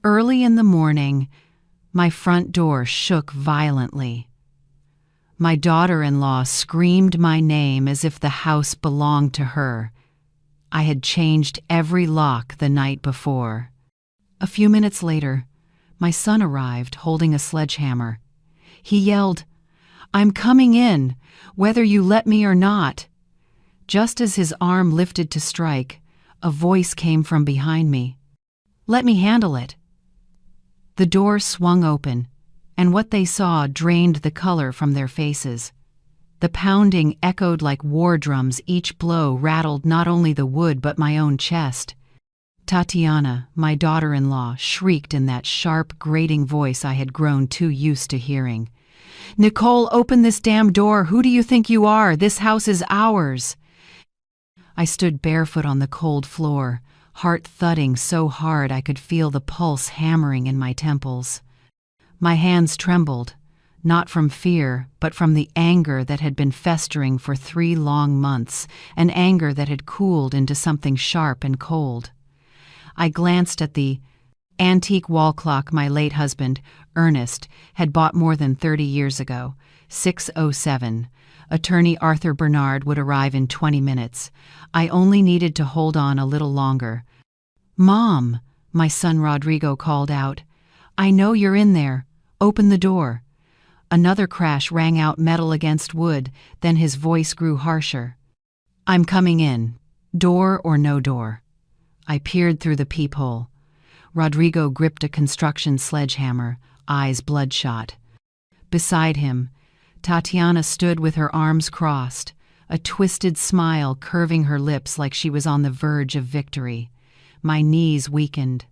Early in the morning, my front door shook violently. My daughter-in-law screamed my name as if the house belonged to her. I had changed every lock the night before. A few minutes later, my son arrived holding a sledgehammer. He yelled, "I'm coming in, whether you let me or not." Just as his arm lifted to strike, a voice came from behind me. "Let me handle it." The door swung open, and what they saw drained the color from their faces. The pounding echoed like war drums. Each blow rattled not only the wood but my own chest. Tatiana, my daughter-in-law, shrieked in that sharp, grating voice I had grown too used to hearing. "Nicole, open this damn door! Who do you think you are? This house is ours!" I stood barefoot on the cold floor, heart thudding so hard I could feel the pulse hammering in my temples. My hands trembled, not from fear, but from the anger that had been festering for 3 long months, an anger that had cooled into something sharp and cold. I glanced at the antique wall clock my late husband, Ernest, had bought more than 30 years ago, 6:07. Attorney Arthur Bernard would arrive in 20 minutes. I only needed to hold on a little longer. "Mom," my son Rodrigo called out. "I know you're in there. Open the door." Another crash rang out, metal against wood, then his voice grew harsher. "I'm coming in, door or no door." I peered through the peephole. Rodrigo gripped a construction sledgehammer, eyes bloodshot. Beside him, Tatiana stood with her arms crossed, a twisted smile curving her lips like she was on the verge of victory. My knees weakened.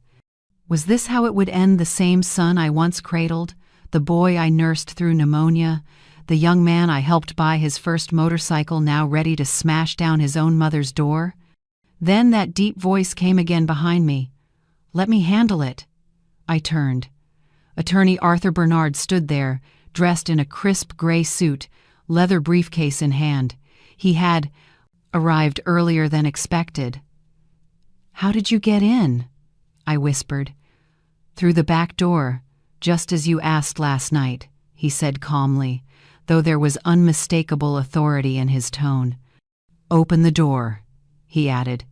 Was this how it would end? The same son I once cradled, the boy I nursed through pneumonia, the young man I helped buy his first motorcycle, now ready to smash down his own mother's door? Then that deep voice came again behind me. "Let me handle it." I turned. Attorney Arthur Bernard stood there, dressed in a crisp gray suit, leather briefcase in hand. He had arrived earlier than expected. "How did you get in?" I whispered. "Through the back door, just as you asked last night," he said calmly, though there was unmistakable authority in his tone. "Open the door," he added.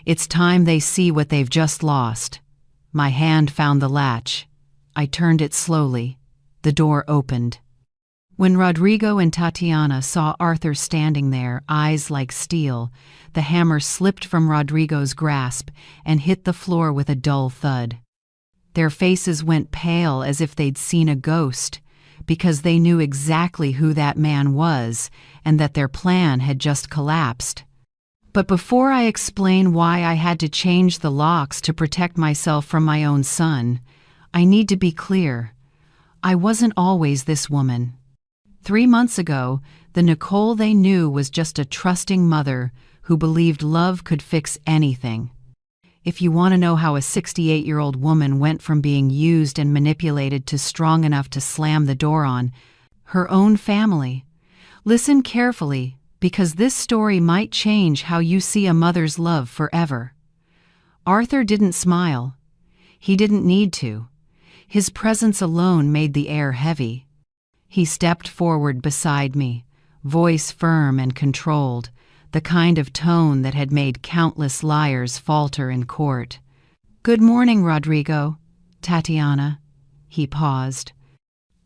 "It's time they see what they've just lost." My hand found the latch. I turned it slowly. The door opened. When Rodrigo and Tatiana saw Arthur standing there, eyes like steel, the hammer slipped from Rodrigo's grasp and hit the floor with a dull thud. Their faces went pale as if they'd seen a ghost, because they knew exactly who that man was and that their plan had just collapsed. But before I explain why I had to change the locks to protect myself from my own son, I need to be clear. I wasn't always this woman. 3 months ago, the Nicole they knew was just a trusting mother who believed love could fix anything. If you want to know how a 68-year-old woman went from being used and manipulated to strong enough to slam the door on her own family, listen carefully, because this story might change how you see a mother's love forever. Arthur didn't smile. He didn't need to. His presence alone made the air heavy. He stepped forward beside me, voice firm and controlled, the kind of tone that had made countless liars falter in court. "Good morning, Rodrigo. Tatiana." He paused.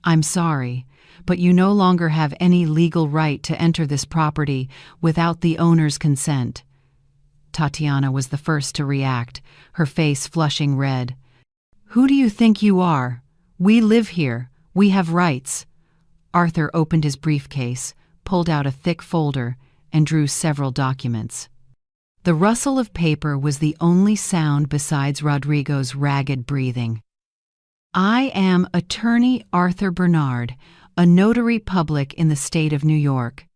"I'm sorry, but you no longer have any legal right to enter this property without the owner's consent." Tatiana was the first to react, her face flushing red. "Who do you think you are? We live here. We have rights." Arthur opened his briefcase, pulled out a thick folder, and drew several documents. The rustle of paper was the only sound besides Rodrigo's ragged breathing. "I am Attorney Arthur Bernard, a notary public in the state of New York.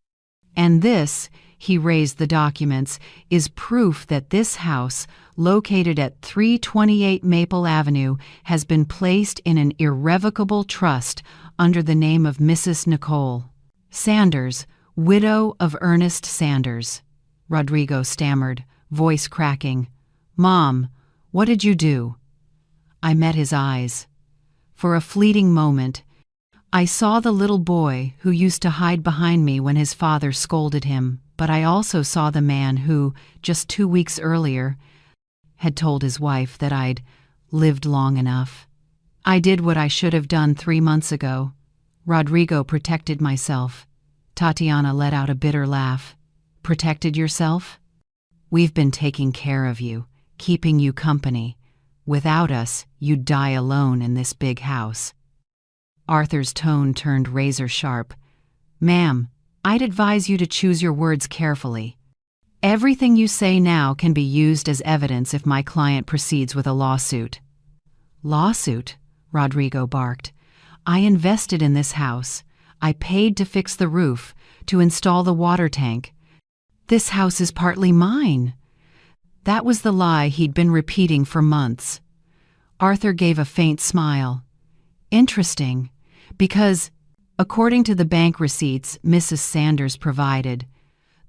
And this," he raised the documents, "is proof that this house, located at 328 Maple Avenue, has been placed in an irrevocable trust under the name of Mrs. Nicole Sanders, widow of Ernest Sanders." Rodrigo stammered, voice cracking. "Mom, what did you do?" I met his eyes. For a fleeting moment, I saw the little boy who used to hide behind me when his father scolded him, but I also saw the man who, just 2 weeks earlier, had told his wife that I'd lived long enough. I did what I should have done 3 months ago. Rodrigo protected myself. Tatiana let out a bitter laugh. Protected yourself? We've been taking care of you, keeping you company. Without us, you'd die alone in this big house. Arthur's tone turned razor sharp. Ma'am, I'd advise you to choose your words carefully. Everything you say now can be used as evidence if my client proceeds with a lawsuit. Lawsuit? Rodrigo barked. I invested in this house. I paid to fix the roof, to install the water tank. This house is partly mine. That was the lie he'd been repeating for months. Arthur gave a faint smile. Interesting, because, according to the bank receipts Mrs. Sanders provided,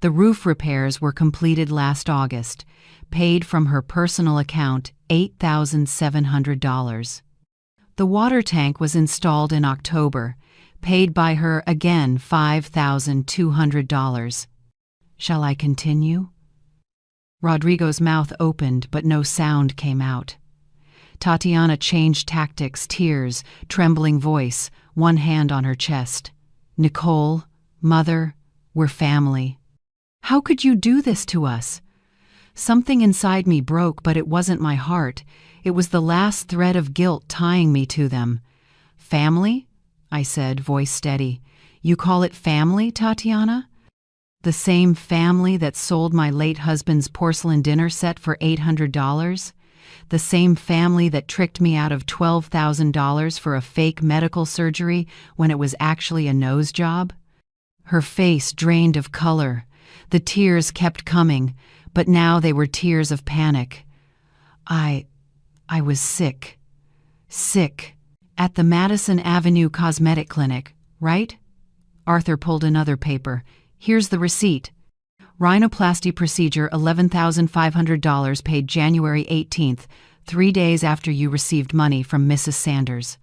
the roof repairs were completed last August, paid from her personal account $8,700. The water tank was installed in October, paid by her again $5,200. Shall I continue? Rodrigo's mouth opened, but no sound came out. Tatiana changed tactics, tears, trembling voice, one hand on her chest. Nicole, Mother, we're family. How could you do this to us? Something inside me broke, but it wasn't my heart. It was the last thread of guilt tying me to them. Family? I said, voice steady. You call it family, Tatiana? The same family that sold my late husband's porcelain dinner set for $800? The same family that tricked me out of $12,000 for a fake medical surgery when it was actually a nose job? Her face drained of color. The tears kept coming, but now they were tears of panic. I was sick. Sick. At the Madison Avenue Cosmetic Clinic, right? Arthur pulled another paper. Here's the receipt. Rhinoplasty procedure, $11,500, paid January 18th, 3 days after you received money from Mrs. Sanders.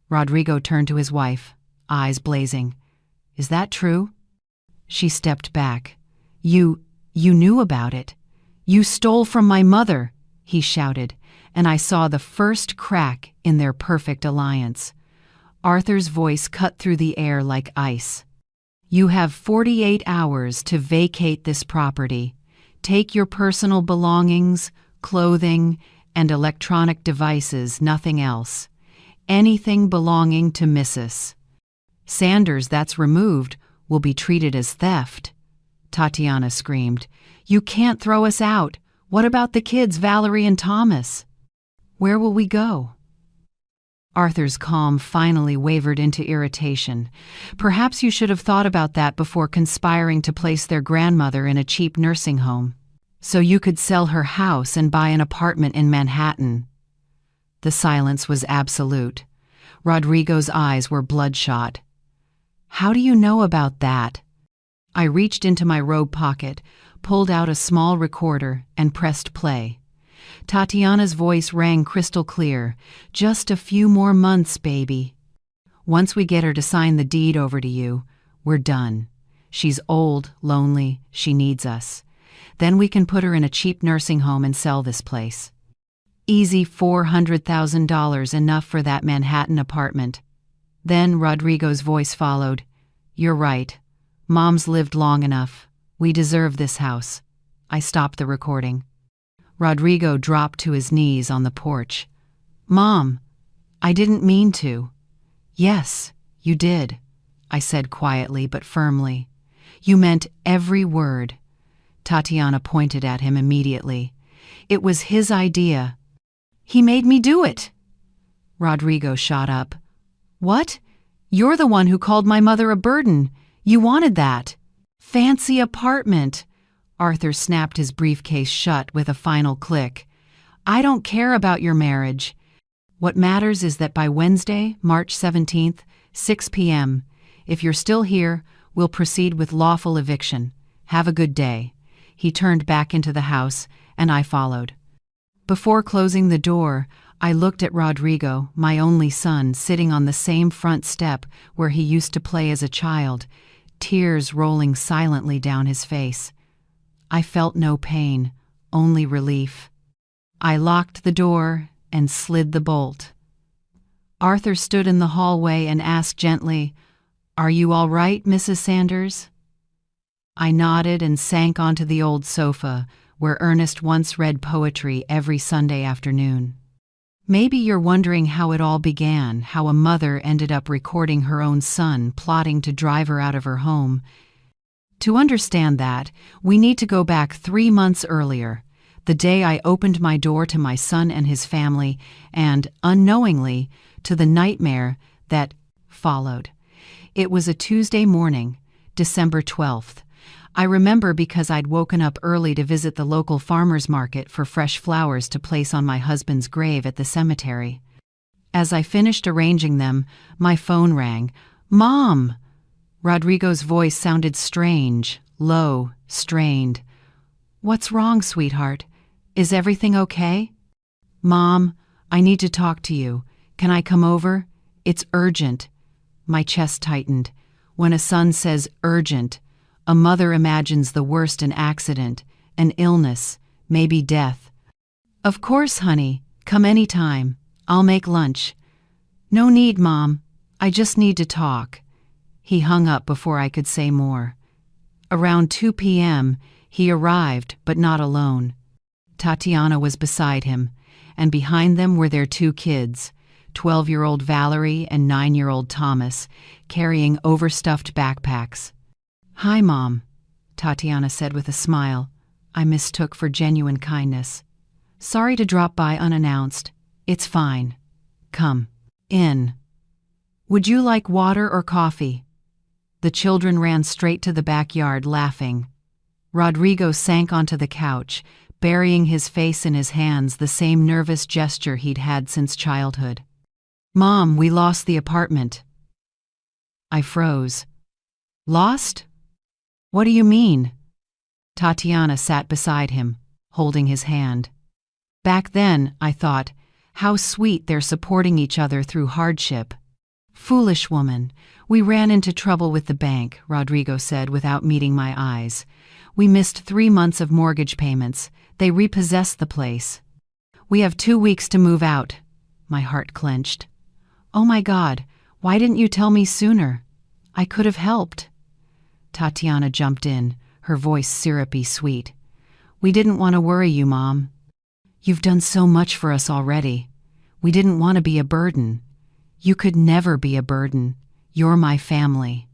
Rodrigo turned to his wife, eyes blazing. Is that true? She stepped back. You knew about it. You stole from my mother, he shouted, and I saw the first crack in their perfect alliance. Arthur's voice cut through the air like ice. You have 48 hours to vacate this property. Take your personal belongings, clothing, and electronic devices, nothing else. Anything belonging to Mrs. Sanders that's removed will be treated as theft. Tatiana screamed. You can't throw us out. What about the kids, Valerie and Thomas? Where will we go? Arthur's calm finally wavered into irritation. Perhaps you should have thought about that before conspiring to place their grandmother in a cheap nursing home, so you could sell her house and buy an apartment in Manhattan. The silence was absolute. Rodrigo's eyes were bloodshot. How do you know about that? I reached into my robe pocket, pulled out a small recorder, and pressed play. Tatiana's voice rang crystal clear. Just a few more months, baby. Once we get her to sign the deed over to you, we're done. She's old, lonely, she needs us. Then we can put her in a cheap nursing home and sell this place. Easy $400,000, enough for that Manhattan apartment. Then Rodrigo's voice followed. You're right. Mom's lived long enough. We deserve this house. I stopped the recording. Rodrigo dropped to his knees on the porch. Mom, I didn't mean to. Yes, you did, I said quietly but firmly. You meant every word. Tatiana pointed at him immediately. It was his idea. He made me do it. Rodrigo shot up. What? You're the one who called my mother a burden. You wanted that. Fancy apartment. Arthur snapped his briefcase shut with a final click. I don't care about your marriage. What matters is that by Wednesday, March 17th, 6 p.m., if you're still here, we'll proceed with lawful eviction. Have a good day. He turned back into the house, and I followed. Before closing the door, I looked at Rodrigo, my only son, sitting on the same front step where he used to play as a child, tears rolling silently down his face. I felt no pain, only relief. I locked the door and slid the bolt. Arthur stood in the hallway and asked gently, "Are you all right, Mrs. Sanders?" I nodded and sank onto the old sofa where Ernest once read poetry every Sunday afternoon. Maybe you're wondering how it all began, how a mother ended up recording her own son plotting to drive her out of her home. To understand that, we need to go back 3 months earlier, the day I opened my door to my son and his family, and, unknowingly, to the nightmare that followed. It was a Tuesday morning, December 12th. I remember because I'd woken up early to visit the local farmer's market for fresh flowers to place on my husband's grave at the cemetery. As I finished arranging them, my phone rang. "Mom!" Rodrigo's voice sounded strange, low, strained. "What's wrong, sweetheart? Is everything okay?" "Mom, I need to talk to you. Can I come over? It's urgent." My chest tightened. When a son says urgent, a mother imagines the worst: an accident, an illness, maybe death. "Of course, honey. Come anytime. I'll make lunch." "No need, Mom. I just need to talk." He hung up before I could say more. Around 2 p.m., he arrived, but not alone. Tatiana was beside him, and behind them were their 2 kids, 12-year-old Valerie and 9-year-old Thomas, carrying overstuffed backpacks. "Hi, Mom," Tatiana said with a smile I mistook for genuine kindness. "Sorry to drop by unannounced. It's fine. Come in. Would you like water or coffee?" The children ran straight to the backyard, laughing. Rodrigo sank onto the couch, burying his face in his hands, the same nervous gesture he'd had since childhood. "Mom, we lost the apartment." I froze. "Lost? What do you mean?" Tatiana sat beside him, holding his hand. Back then, I thought, how sweet they're supporting each other through hardship. "Foolish woman, we ran into trouble with the bank," Rodrigo said without meeting my eyes. "We missed 3 months of mortgage payments. They repossessed the place. We have 2 weeks to move out." My heart clenched. "Oh my God, why didn't you tell me sooner? I could have helped." Tatiana jumped in, her voice syrupy sweet. "We didn't want to worry you, Mom. You've done so much for us already. We didn't want to be a burden. You could never be a burden. You're my family."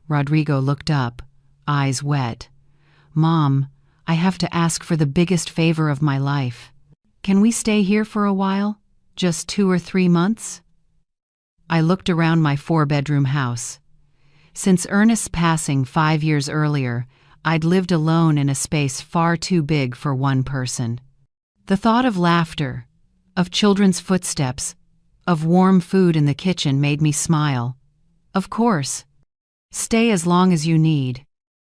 Rodrigo looked up, eyes wet. "Mom, I have to ask for the biggest favor of my life. Can we stay here for a while? Just 2 or 3 months?" I looked around my 4-bedroom house. Since Ernest's passing 5 years earlier, I'd lived alone in a space far too big for one person. The thought of laughter, of children's footsteps, of warm food in the kitchen made me smile. "Of course. Stay as long as you need."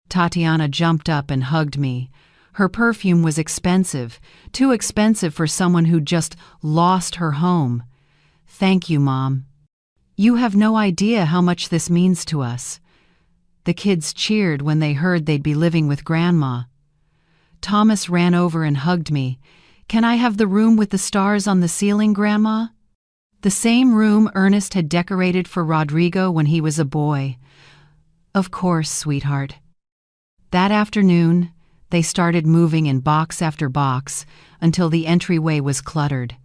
Tatiana jumped up and hugged me. Her perfume was expensive, too expensive for someone who'd just lost her home. "Thank you, Mom. You have no idea how much this means to us." The kids cheered when they heard they'd be living with Grandma. Thomas ran over and hugged me. "Can I have the room with the stars on the ceiling, Grandma?" The same room Ernest had decorated for Rodrigo when he was a boy. "Of course, sweetheart." That afternoon, they started moving in box after box until the entryway was cluttered.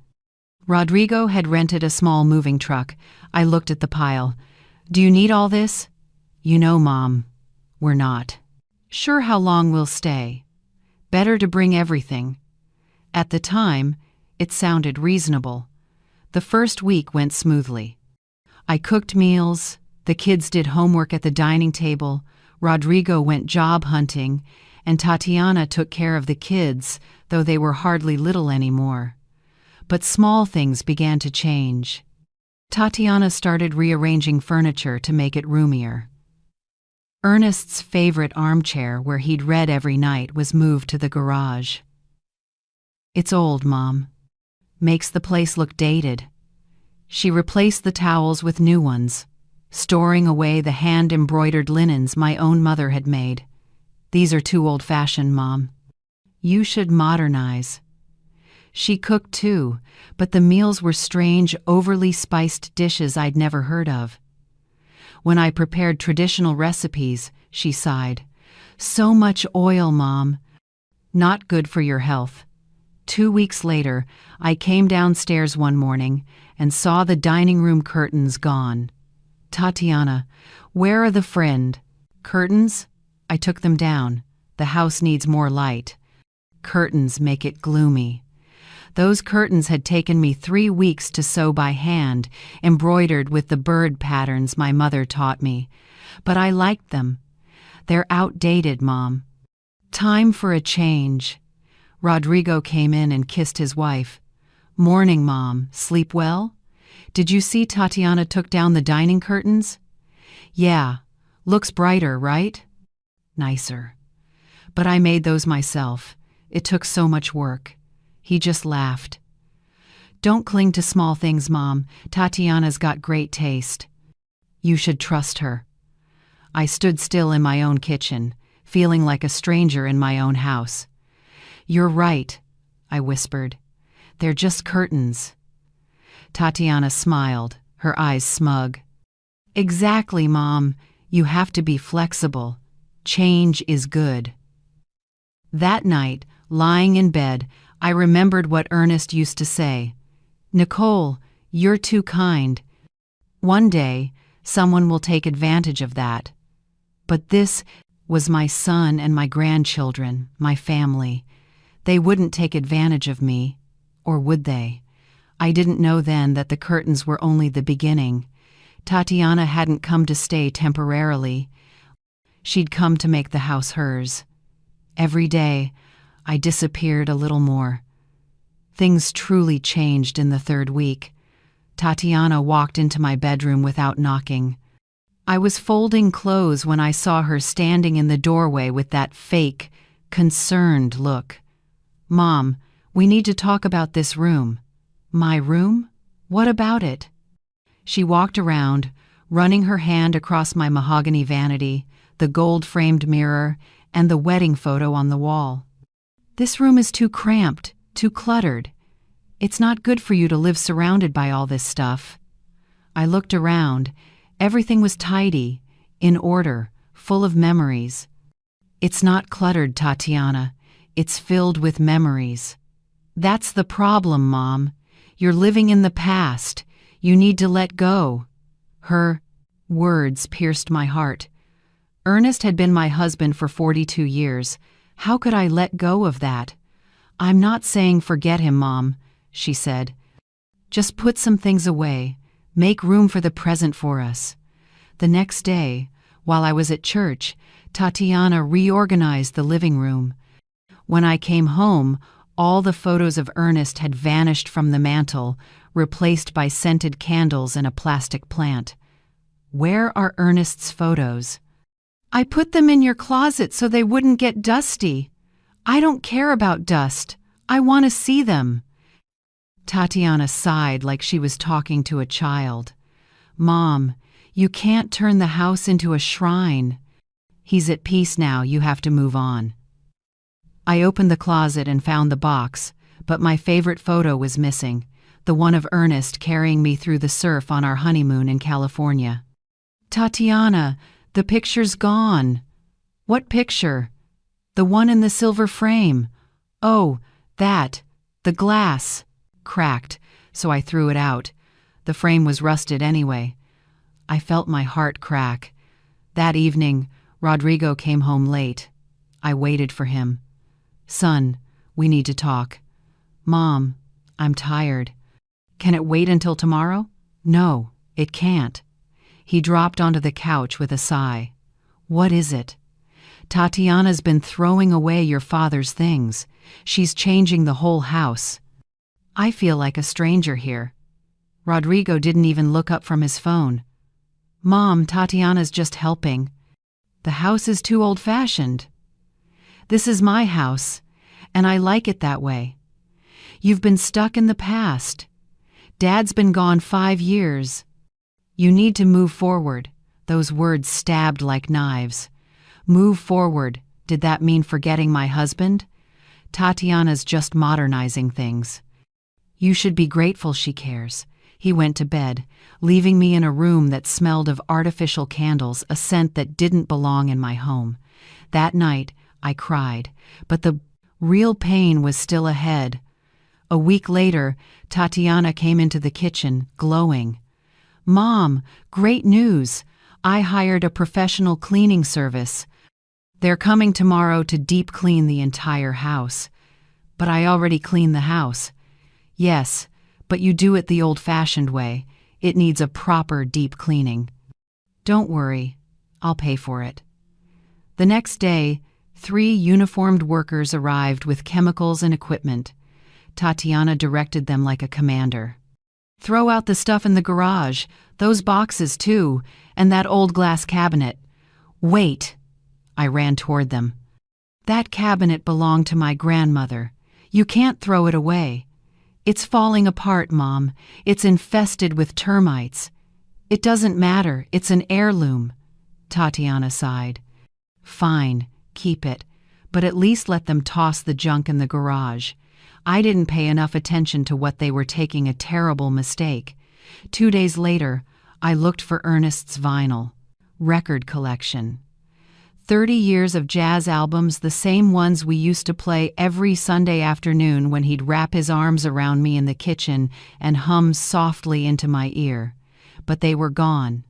Rodrigo had rented a small moving truck. I looked at the pile. "Do you need all this?" "You know, Mom, we're not sure how long we'll stay. Better to bring everything." At the time, it sounded reasonable. The first week went smoothly. I cooked meals, the kids did homework at the dining table, Rodrigo went job hunting, and Tatiana took care of the kids, though they were hardly little anymore. But small things began to change. Tatiana started rearranging furniture to make it roomier. Ernest's favorite armchair, where he'd read every night, was moved to the garage. "It's old, Mom. makes the place look dated. She replaced the towels with new ones, storing away the hand-embroidered linens my own mother had made. These are too old-fashioned, Mom. You should modernize. She cooked too, but the meals were strange, overly spiced dishes I'd never heard of. When I prepared traditional recipes, she sighed. So much oil, Mom. Not good for your health. 2 weeks later, I came downstairs one morning and saw the dining room curtains gone. Tatiana, where are the curtains? I took them down. The house needs more light. Curtains make it gloomy. Those curtains had taken me 3 weeks to sew by hand, embroidered with the bird patterns my mother taught me. But I liked them. They're outdated, Mom. Time for a change. Rodrigo came in and kissed his wife. Morning, Mom. Sleep well? Did you see Tatiana took down the dining curtains? Yeah. Looks brighter, right? Nicer. But I made those myself. It took so much work. He just laughed. Don't cling to small things, Mom. Tatiana's got great taste. You should trust her. I stood still in my own kitchen, feeling like a stranger in my own house. You're right, I whispered. They're just curtains. Tatiana smiled, her eyes smug. Exactly, Mom. You have to be flexible. Change is good. That night, lying in bed, I remembered what Ernest used to say. Nicole, you're too kind. One day, someone will take advantage of that. But this was my son and my grandchildren, my family. They wouldn't take advantage of me, or would they? I didn't know then that the curtains were only the beginning. Tatiana hadn't come to stay temporarily. She'd come to make the house hers. Every day, I disappeared a little more. Things truly changed in the 3rd week. Tatiana walked into my bedroom without knocking. I was folding clothes when I saw her standing in the doorway with that fake, concerned look. Mom, we need to talk about this room. My room? What about it? She walked around, running her hand across my mahogany vanity, the gold-framed mirror, and the wedding photo on the wall. This room is too cramped, too cluttered. It's not good for you to live surrounded by all this stuff. I looked around. Everything was tidy, in order, full of memories. It's not cluttered, Tatiana. It's filled with memories. That's the problem, Mom. You're living in the past. You need to let go. Her words pierced my heart. Ernest had been my husband for 42 years. How could I let go of that? I'm not saying forget him, Mom, she said. Just put some things away. Make room for the present for us. The next day, while I was at church, Tatiana reorganized the living room. When I came home, all the photos of Ernest had vanished from the mantel, replaced by scented candles and a plastic plant. Where are Ernest's photos? I put them in your closet so they wouldn't get dusty. I don't care about dust. I want to see them. Tatiana sighed like she was talking to a child. Mom, you can't turn the house into a shrine. He's at peace now, you have to move on. I opened the closet and found the box, but my favorite photo was missing, the one of Ernest carrying me through the surf on our honeymoon in California. Tatiana, the picture's gone. What picture? The one in the silver frame. Oh, that. The glass. Cracked, so I threw it out. The frame was rusted anyway. I felt my heart crack. That evening, Rodrigo came home late. I waited for him. Son, we need to talk. Mom, I'm tired. Can it wait until tomorrow? No, it can't. He dropped onto the couch with a sigh. What is it? Tatiana's been throwing away your father's things. She's changing the whole house. I feel like a stranger here. Rodrigo didn't even look up from his phone. Mom, Tatiana's just helping. The house is too old-fashioned. This is my house, and I like it that way. You've been stuck in the past. Dad's been gone 5 years. You need to move forward. Those words stabbed like knives. Move forward. Did that mean forgetting my husband? Tatiana's just modernizing things. You should be grateful she cares. He went to bed, leaving me in a room that smelled of artificial candles, a scent that didn't belong in my home. That night, I cried, but the real pain was still ahead. A week later, Tatiana came into the kitchen, glowing. "Mom, great news! I hired a professional cleaning service. They're coming tomorrow to deep clean the entire house." "But I already cleaned the house." "Yes, but you do it the old-fashioned way. It needs a proper deep cleaning." "Don't worry, I'll pay for it." The next day, 3 uniformed workers arrived with chemicals and equipment. Tatiana directed them like a commander. "Throw out the stuff in the garage, those boxes too, and that old glass cabinet." "Wait!" I ran toward them. "That cabinet belonged to my grandmother. You can't throw it away. It's falling apart, Mom. It's infested with termites." "It doesn't matter. It's an heirloom." Tatiana sighed. "Fine, keep it. But at least let them toss the junk in the garage." I didn't pay enough attention to what they were taking a terrible mistake. 2 days later, I looked for Ernest's vinyl record collection. 30 years of jazz albums, the same ones we used to play every Sunday afternoon when he'd wrap his arms around me in the kitchen and hum softly into my ear. But they were gone.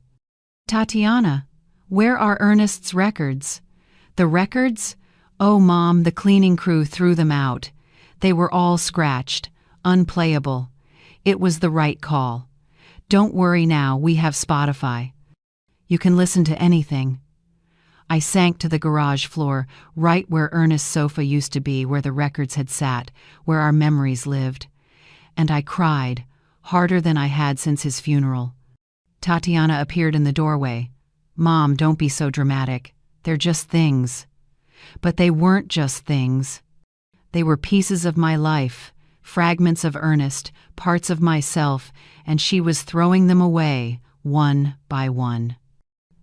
"Tatiana, where are Ernest's records?" "The records? Oh, Mom, the cleaning crew threw them out. They were all scratched, unplayable. It was the right call. Don't worry now, we have Spotify. You can listen to anything." I sank to the garage floor, right where Ernest's sofa used to be, where the records had sat, where our memories lived. And I cried, harder than I had since his funeral. Tatiana appeared in the doorway. "Mom, don't be so dramatic. They're just things." But they weren't just things. They were pieces of my life, fragments of Ernest, parts of myself, and she was throwing them away, one by one.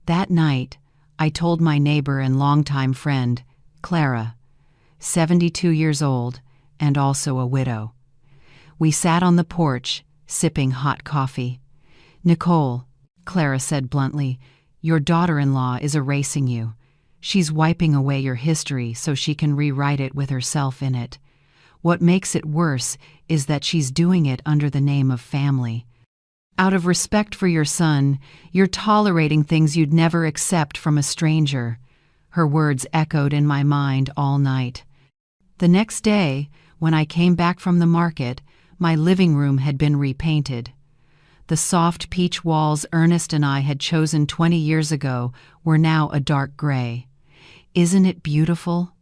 That night, I told my neighbor and longtime friend, Clara, 72 years old, and also a widow. We sat on the porch, sipping hot coffee. "Nicole," Clara said bluntly, "your daughter-in-law is erasing you. She's wiping away your history so she can rewrite it with herself in it. What makes it worse is that she's doing it under the name of family. Out of respect for your son, you're tolerating things you'd never accept from a stranger." Her words echoed in my mind all night. The next day, when I came back from the market, my living room had been repainted. The soft peach walls Ernest and I had chosen 20 years ago were now a dark gray. "Isn't it beautiful?"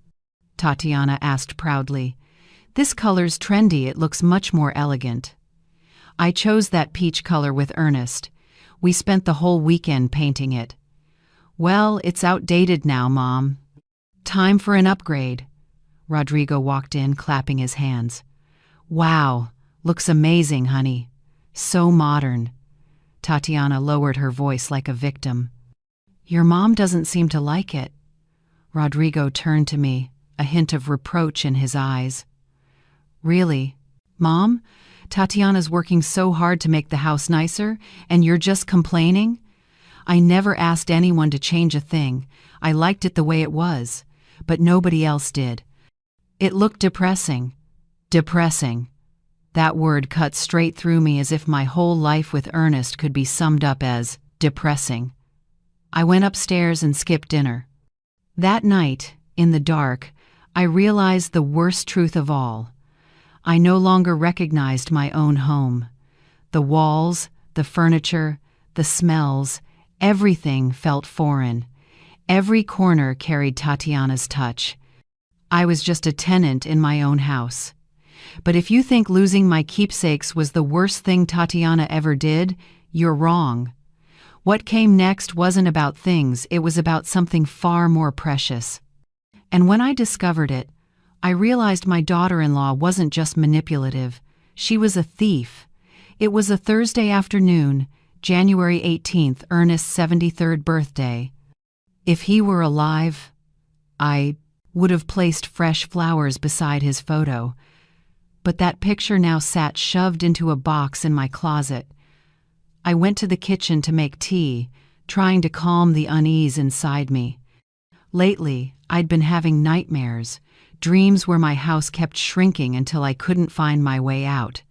Tatiana asked proudly. "This color's trendy, it looks much more elegant." I chose that peach color with Ernest. We spent the whole weekend painting it. "Well, it's outdated now, Mom. Time for an upgrade." Rodrigo walked in, clapping his hands. "Wow, looks amazing, honey. So modern." Tatiana lowered her voice like a victim. "Your mom doesn't seem to like it." Rodrigo turned to me, a hint of reproach in his eyes. "Really? Mom, Tatiana's working so hard to make the house nicer, and you're just complaining?" "I never asked anyone to change a thing. I liked it the way it was, but nobody else did. It looked depressing." Depressing. That word cut straight through me, as if my whole life with Ernest could be summed up as depressing. I went upstairs and skipped dinner. That night, in the dark, I realized the worst truth of all. I no longer recognized my own home. The walls, the furniture, the smells, everything felt foreign. Every corner carried Tatiana's touch. I was just a tenant in my own house. But if you think losing my keepsakes was the worst thing Tatiana ever did, you're wrong. What came next wasn't about things, it was about something far more precious. And when I discovered it, I realized my daughter-in-law wasn't just manipulative. She was a thief. It was a Thursday afternoon, January 18th, Ernest's 73rd birthday. If he were alive, I would have placed fresh flowers beside his photo. But that picture now sat shoved into a box in my closet. I went to the kitchen to make tea, trying to calm the unease inside me. Lately, I'd been having nightmares, dreams where my house kept shrinking until I couldn't find my way out.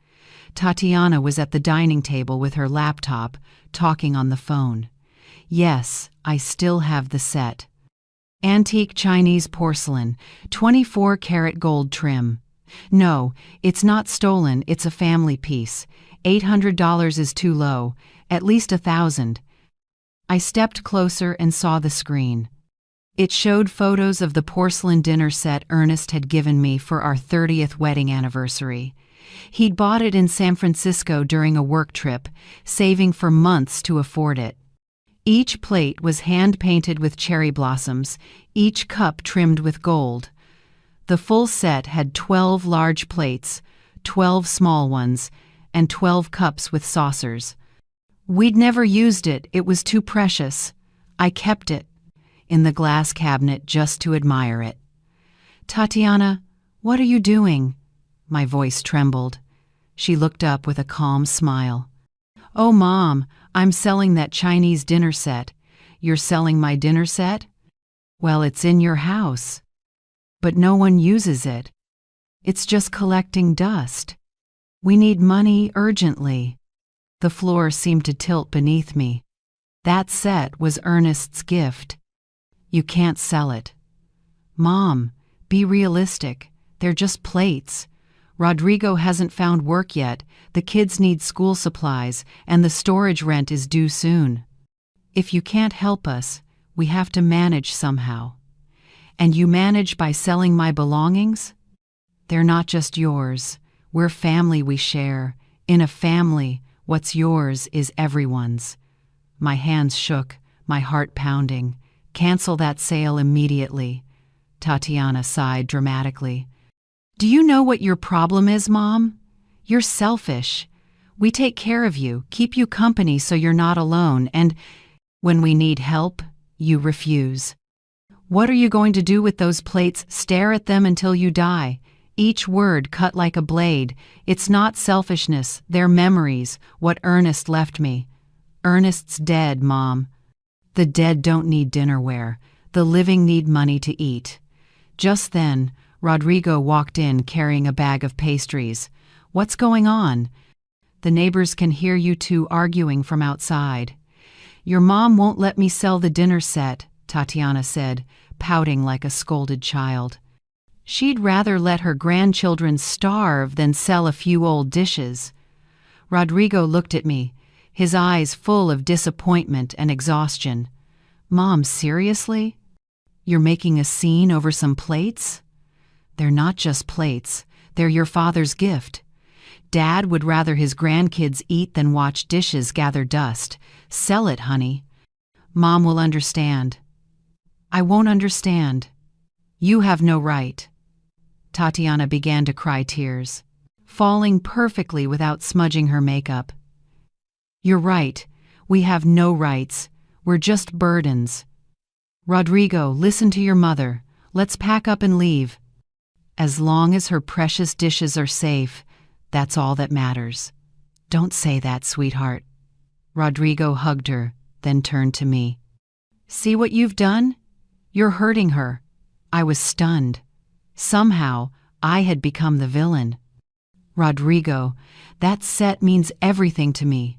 Tatiana was at the dining table with her laptop, talking on the phone. Yes, I still have the set. Antique Chinese porcelain, 24-karat gold trim. No, it's not stolen, it's a family piece. $800 is too low, at least $1,000. I stepped closer and saw the screen. It showed photos of the porcelain dinner set Ernest had given me for our 30th wedding anniversary. He'd bought it in San Francisco during a work trip, saving for months to afford it. Each plate was hand-painted with cherry blossoms, each cup trimmed with gold. The full set had 12 large plates, 12 small ones, and 12 cups with saucers. We'd never used it, it was too precious. I kept it in the glass cabinet just to admire it. "Tatiana, what are you doing?" My voice trembled. She looked up with a calm smile. "Oh, Mom, I'm selling that Chinese dinner set." "You're selling my dinner set?" "Well, it's in your house. But no one uses it. It's just collecting dust. We need money urgently." The floor seemed to tilt beneath me. That set was Ernest's gift. "You can't sell it." "Mom, be realistic. They're just plates. Rodrigo hasn't found work yet, the kids need school supplies, and the storage rent is due soon. If you can't help us, we have to manage somehow." "And you manage by selling my belongings?" "They're not just yours. We're family, we share. In a family, what's yours is everyone's." My hands shook, my heart pounding. "Cancel that sale immediately." Tatiana sighed dramatically. "Do you know what your problem is, Mom? You're selfish. We take care of you, keep you company so you're not alone, and when we need help, you refuse. What are you going to do with those plates? Stare at them until you die." Each word cut like a blade. "It's not selfishness, they're memories, what Ernest left me." "Ernest's dead, Mom." "The dead don't need dinnerware. The living need money to eat." Just then, Rodrigo walked in carrying a bag of pastries. "What's going on?" "The neighbors can hear you two arguing from outside." "Your mom won't let me sell the dinner set," Tatiana said, pouting like a scolded child. She'd rather let her grandchildren starve than sell a few old dishes. Rodrigo looked at me, his eyes full of disappointment and exhaustion. "Mom, seriously? You're making a scene over some plates?" "They're not just plates. They're your father's gift. Dad would rather his grandkids eat than watch dishes gather dust. Sell it, honey. Mom will understand." "I won't understand. You have no right." Tatiana began to cry tears, falling perfectly without smudging her makeup. "You're right. We have no rights. We're just burdens. Rodrigo, listen to your mother. Let's pack up and leave. As long as her precious dishes are safe, that's all that matters." "Don't say that, sweetheart." Rodrigo hugged her, then turned to me. "See what you've done? You're hurting her." I was stunned. Somehow, I had become the villain. "Rodrigo, that set means everything to me.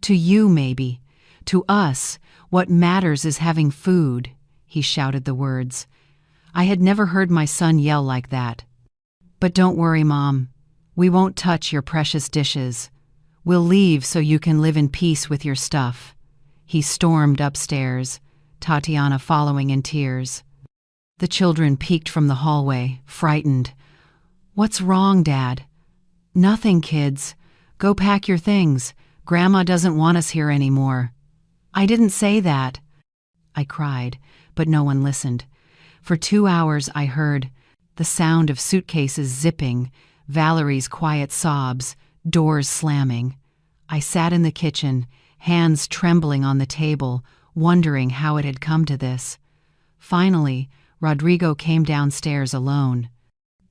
To you, maybe. To us, what matters is having food." He shouted the words. I had never heard my son yell like that. "But don't worry, Mom. We won't touch your precious dishes. We'll leave so you can live in peace with your stuff." He stormed upstairs, Tatiana following in tears. The children peeked from the hallway, frightened. "What's wrong, Dad?" "Nothing, kids. Go pack your things. Grandma doesn't want us here anymore." "I didn't say that." I cried, but no one listened. For 2 hours I heard, The sound of suitcases zipping, Valerie's quiet sobs, doors slamming. I sat in the kitchen, hands trembling on the table, wondering how it had come to this. Finally, Rodrigo came downstairs alone.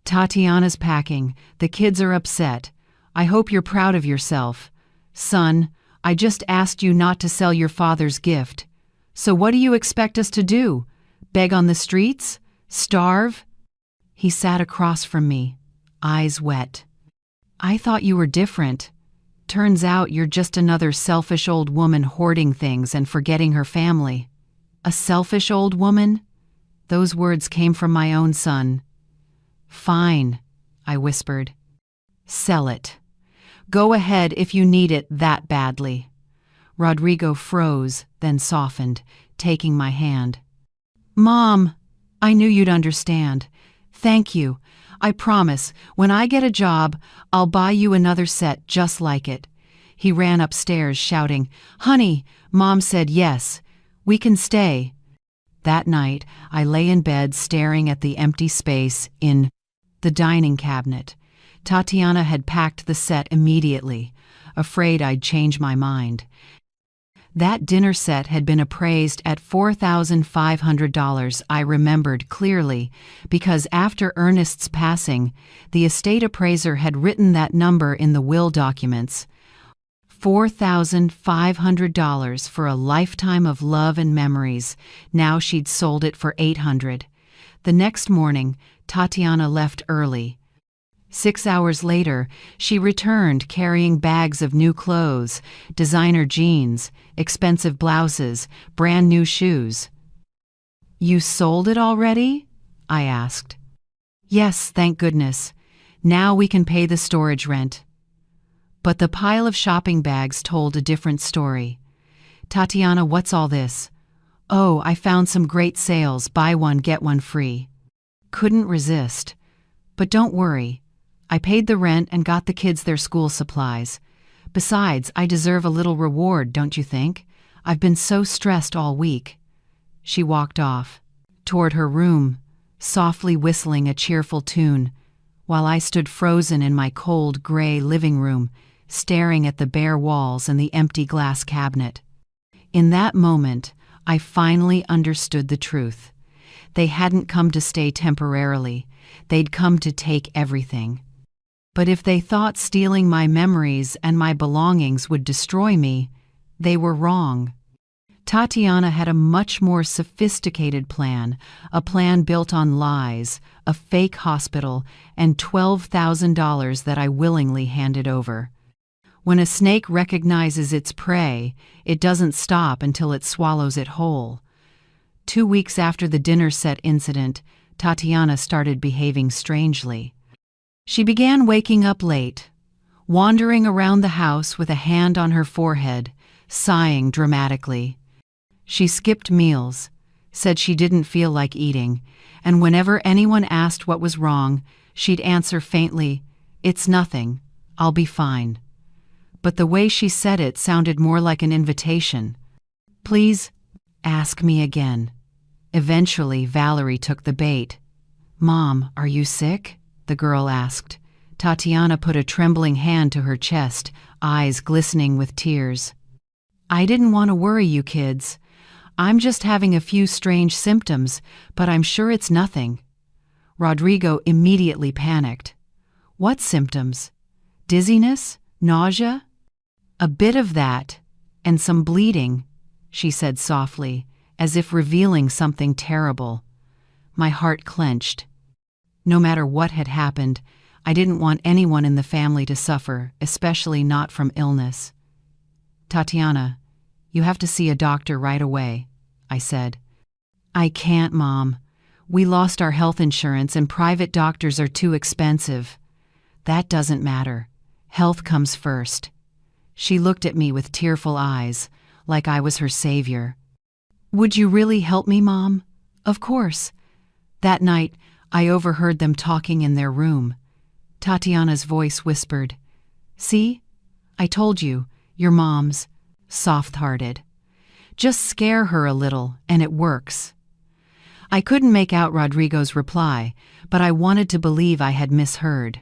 "Tatiana's packing. The kids are upset. I hope you're proud of yourself. Son, I just asked you not to sell your father's gift. So what do you expect us to do? Beg on the streets? Starve?" He sat across from me, eyes wet. "I thought you were different. Turns out you're just another selfish old woman hoarding things and forgetting her family." "A selfish old woman?" Those words came from my own son. "Fine," I whispered. "Sell it. Go ahead if you need it that badly." Rodrigo froze, then softened, taking my hand. "Mom, I knew you'd understand. Thank you. I promise, when I get a job, I'll buy you another set just like it." He ran upstairs shouting, "Honey, Mom said yes. We can stay." That night, I lay in bed staring at the empty space in the dining cabinet. Tatiana had packed the set immediately, afraid I'd change my mind. That dinner set had been appraised at $4,500, I remembered clearly, because after Ernest's passing, the estate appraiser had written that number in the will documents. $4,500 for a lifetime of love and memories. Now she'd sold it for $800. The next morning, Tatiana left early. 6 hours later, she returned carrying bags of new clothes, designer jeans, expensive blouses, brand new shoes. "You sold it already?" I asked. "Yes, thank goodness. Now we can pay the storage rent." But the pile of shopping bags told a different story. "Tatiana, what's all this?" "Oh, I found some great sales, buy one, get one free." Couldn't resist. "But don't worry. I paid the rent and got the kids their school supplies. Besides, I deserve a little reward, don't you think? I've been so stressed all week." She walked off, toward her room, softly whistling a cheerful tune, while I stood frozen in my cold, gray living room, staring at the bare walls and the empty glass cabinet. In that moment, I finally understood the truth. They hadn't come to stay temporarily. They'd come to take everything. But if they thought stealing my memories and my belongings would destroy me, they were wrong. Tatiana had a much more sophisticated plan, a plan built on lies, a fake hospital, and $12,000 that I willingly handed over. When a snake recognizes its prey, it doesn't stop until it swallows it whole. 2 weeks after the dinner set incident, Tatiana started behaving strangely. She began waking up late, wandering around the house with a hand on her forehead, sighing dramatically. She skipped meals, said she didn't feel like eating, and whenever anyone asked what was wrong, she'd answer faintly, "It's nothing, I'll be fine." But the way she said it sounded more like an invitation. "Please, ask me again." Eventually, Valerie took the bait. "Mom, are you sick?" the girl asked. Tatiana put a trembling hand to her chest, eyes glistening with tears. "I didn't want to worry you kids. I'm just having a few strange symptoms, but I'm sure it's nothing." Rodrigo immediately panicked. "What symptoms? Dizziness? Nausea?" "A bit of that, and some bleeding," she said softly, as if revealing something terrible. My heart clenched. No matter what had happened, I didn't want anyone in the family to suffer, especially not from illness. "Tatiana, you have to see a doctor right away," I said. "I can't, Mom. We lost our health insurance and private doctors are too expensive." "That doesn't matter. Health comes first." She looked at me with tearful eyes, like I was her savior. "Would you really help me, Mom?" "Of course." That night, I overheard them talking in their room. Tatiana's voice whispered, "See? I told you, your mom's soft-hearted. Just scare her a little, and it works." I couldn't make out Rodrigo's reply, but I wanted to believe I had misheard.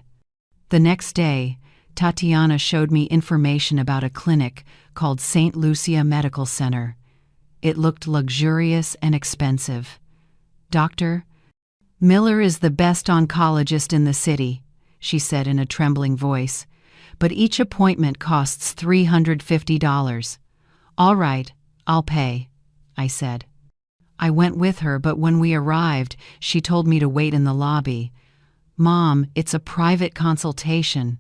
The next day, Tatiana showed me information about a clinic called St. Lucia Medical Center. It looked luxurious and expensive. "Doctor, Miller is the best oncologist in the city," she said in a trembling voice, "but each appointment costs $350. "All right, I'll pay," I said. I went with her, but when we arrived, she told me to wait in the lobby. "Mom, it's a private consultation."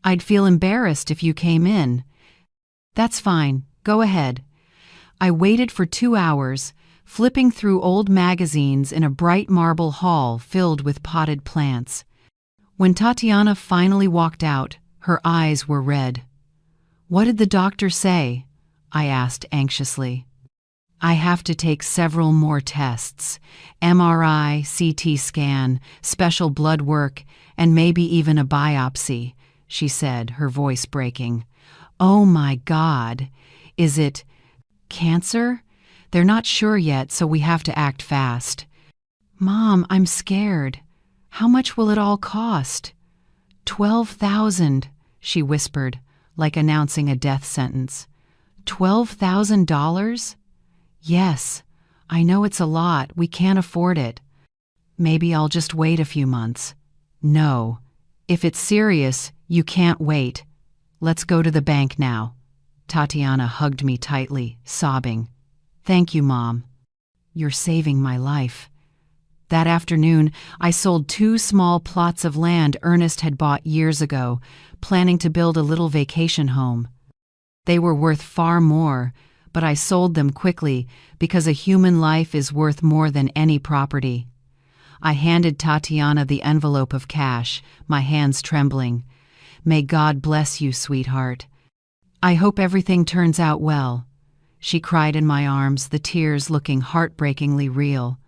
"I'd feel embarrassed if you came in." "That's fine, go ahead." I waited for 2 hours, flipping through old magazines in a bright marble hall filled with potted plants. When Tatiana finally walked out, her eyes were red. "What did the doctor say?" I asked anxiously. "I have to take several more tests, MRI, CT scan, special blood work, and maybe even a biopsy," she said, her voice breaking. "Oh my God, is it cancer? They're not sure yet, so we have to act fast." "Mom, I'm scared. How much will it all cost?" $12,000, she whispered, like announcing a death sentence. $12,000? "Yes, I know it's a lot. We can't afford it." "Maybe I'll just wait a few months." "No. If it's serious, you can't wait. Let's go to the bank now." Tatiana hugged me tightly, sobbing. "Thank you, Mom. You're saving my life." That afternoon, I sold 2 small plots of land Ernest had bought years ago, planning to build a little vacation home. They were worth far more, but I sold them quickly because a human life is worth more than any property. I handed Tatiana the envelope of cash, my hands trembling. "May God bless you, sweetheart. I hope everything turns out well." She cried in my arms, the tears looking heartbreakingly real.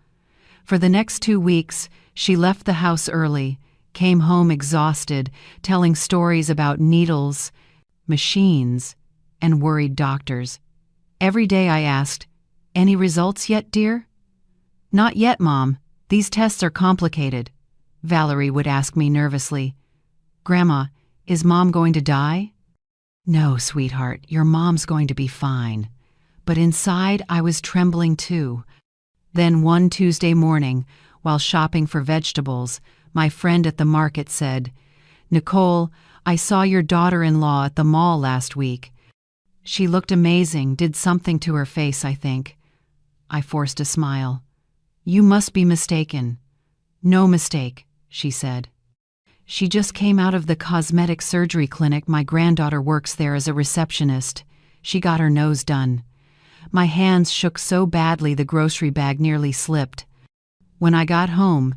For the next 2 weeks, she left the house early, came home exhausted, telling stories about needles, machines, and worried doctors. Every day I asked, "Any results yet, dear?" "Not yet, Mom. These tests are complicated," Valerie would ask me nervously. "Grandma, is Mom going to die?" "No, sweetheart, your mom's going to be fine." But inside, I was trembling too. Then one Tuesday morning, while shopping for vegetables, my friend at the market said, "Nicole, I saw your daughter-in-law at the mall last week. She looked amazing, did something to her face, I think." I forced a smile. "You must be mistaken." "No mistake," she said. "She just came out of the cosmetic surgery clinic. My granddaughter works there as a receptionist. She got her nose done." My hands shook so badly the grocery bag nearly slipped. When I got home,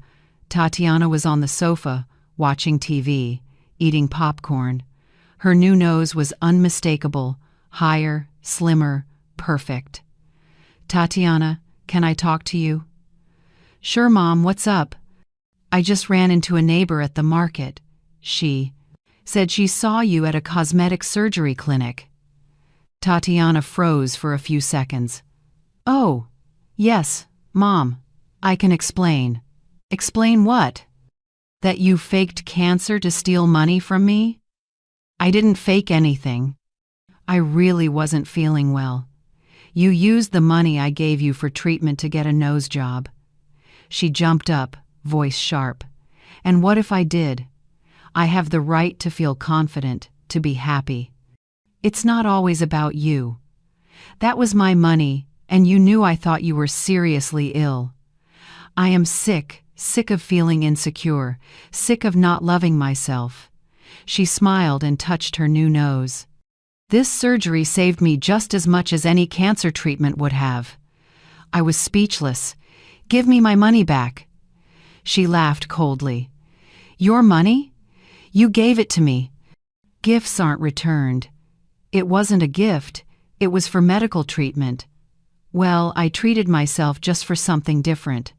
Tatiana was on the sofa, watching TV, eating popcorn. Her new nose was unmistakable, higher, slimmer, perfect. "Tatiana, can I talk to you?" "Sure, Mom, what's up?" "I just ran into a neighbor at the market. She said she saw you at a cosmetic surgery clinic." Tatiana froze for a few seconds. "Oh, yes, Mom, I can explain." "Explain what?" "That you faked cancer to steal money from me?" "I didn't fake anything. I really wasn't feeling well. You used the money I gave you for treatment to get a nose job." She jumped up, voice sharp. "And what if I did? I have the right to feel confident, to be happy. It's not always about you. That was my money, and you knew I thought you were seriously ill. I am sick of feeling insecure, sick of not loving myself." She smiled and touched her new nose. "This surgery saved me just as much as any cancer treatment would have." I was speechless. "Give me my money back." She laughed coldly. "Your money? You gave it to me. Gifts aren't returned." "It wasn't a gift. It was for medical treatment." "Well, I treated myself just for something different."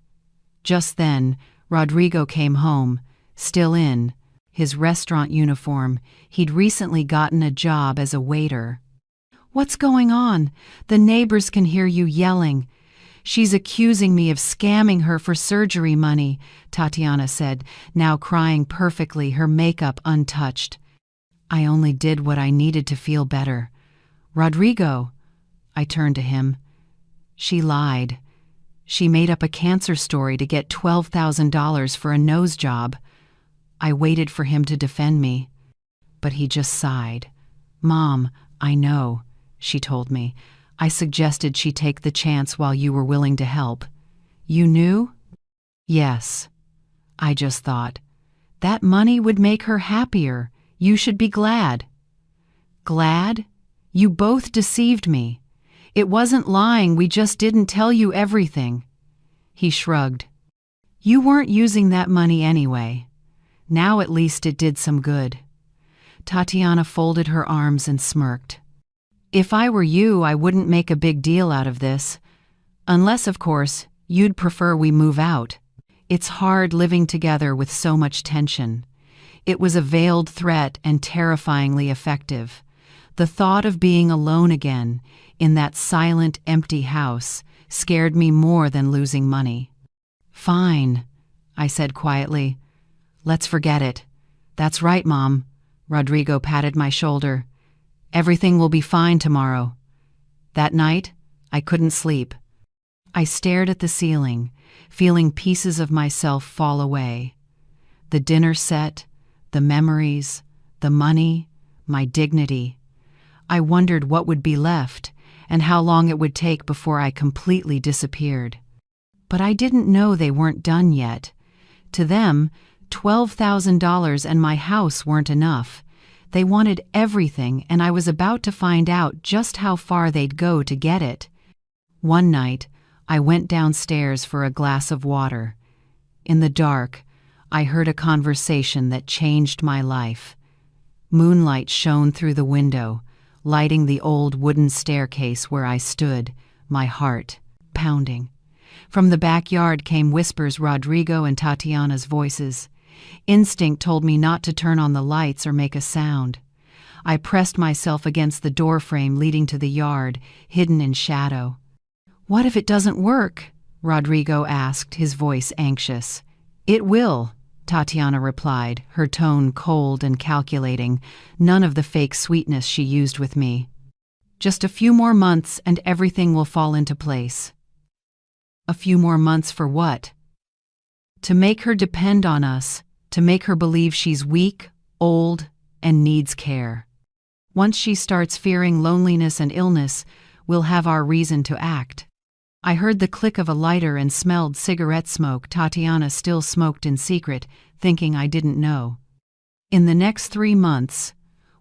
Just then, Rodrigo came home, still in his restaurant uniform. He'd recently gotten a job as a waiter. "What's going on? The neighbors can hear you yelling." She's accusing me of scamming her for surgery money, Tatiana said, now crying perfectly, her makeup untouched. I only did what I needed to feel better. Rodrigo, I turned to him. She lied. She made up a cancer story to get $12,000 for a nose job. I waited for him to defend me, but he just sighed. Mom, I know, she told me. I suggested she take the chance while you were willing to help. You knew? Yes. I just thought, that money would make her happier. You should be glad. Glad? You both deceived me. It wasn't lying, we just didn't tell you everything. He shrugged. You weren't using that money anyway. Now at least it did some good. Tatiana folded her arms and smirked. If I were you, I wouldn't make a big deal out of this. Unless, of course, you'd prefer we move out. It's hard living together with so much tension. It was a veiled threat and terrifyingly effective. The thought of being alone again, in that silent, empty house, scared me more than losing money. Fine, I said quietly. Let's forget it. That's right, Mom. Rodrigo patted my shoulder. Everything will be fine tomorrow. That night, I couldn't sleep. I stared at the ceiling, feeling pieces of myself fall away. The dinner set, the memories, the money, my dignity. I wondered what would be left and how long it would take before I completely disappeared. But I didn't know they weren't done yet. To them, $12,000 and my house weren't enough. They wanted everything, and I was about to find out just how far they'd go to get it. One night, I went downstairs for a glass of water. In the dark, I heard a conversation that changed my life. Moonlight shone through the window, lighting the old wooden staircase where I stood, my heart pounding. From the backyard came whispers, Rodrigo and Tatiana's voices. Instinct told me not to turn on the lights or make a sound. I pressed myself against the doorframe leading to the yard, hidden in shadow. What if it doesn't work? Rodrigo asked, his voice anxious. It will, Tatiana replied, her tone cold and calculating, none of the fake sweetness she used with me. Just a few more months and everything will fall into place. A few more months for what? To make her depend on us, to make her believe she's weak, old, and needs care. Once she starts fearing loneliness and illness, we'll have our reason to act. I heard the click of a lighter and smelled cigarette smoke. Tatiana still smoked in secret, thinking I didn't know. In the next 3 months,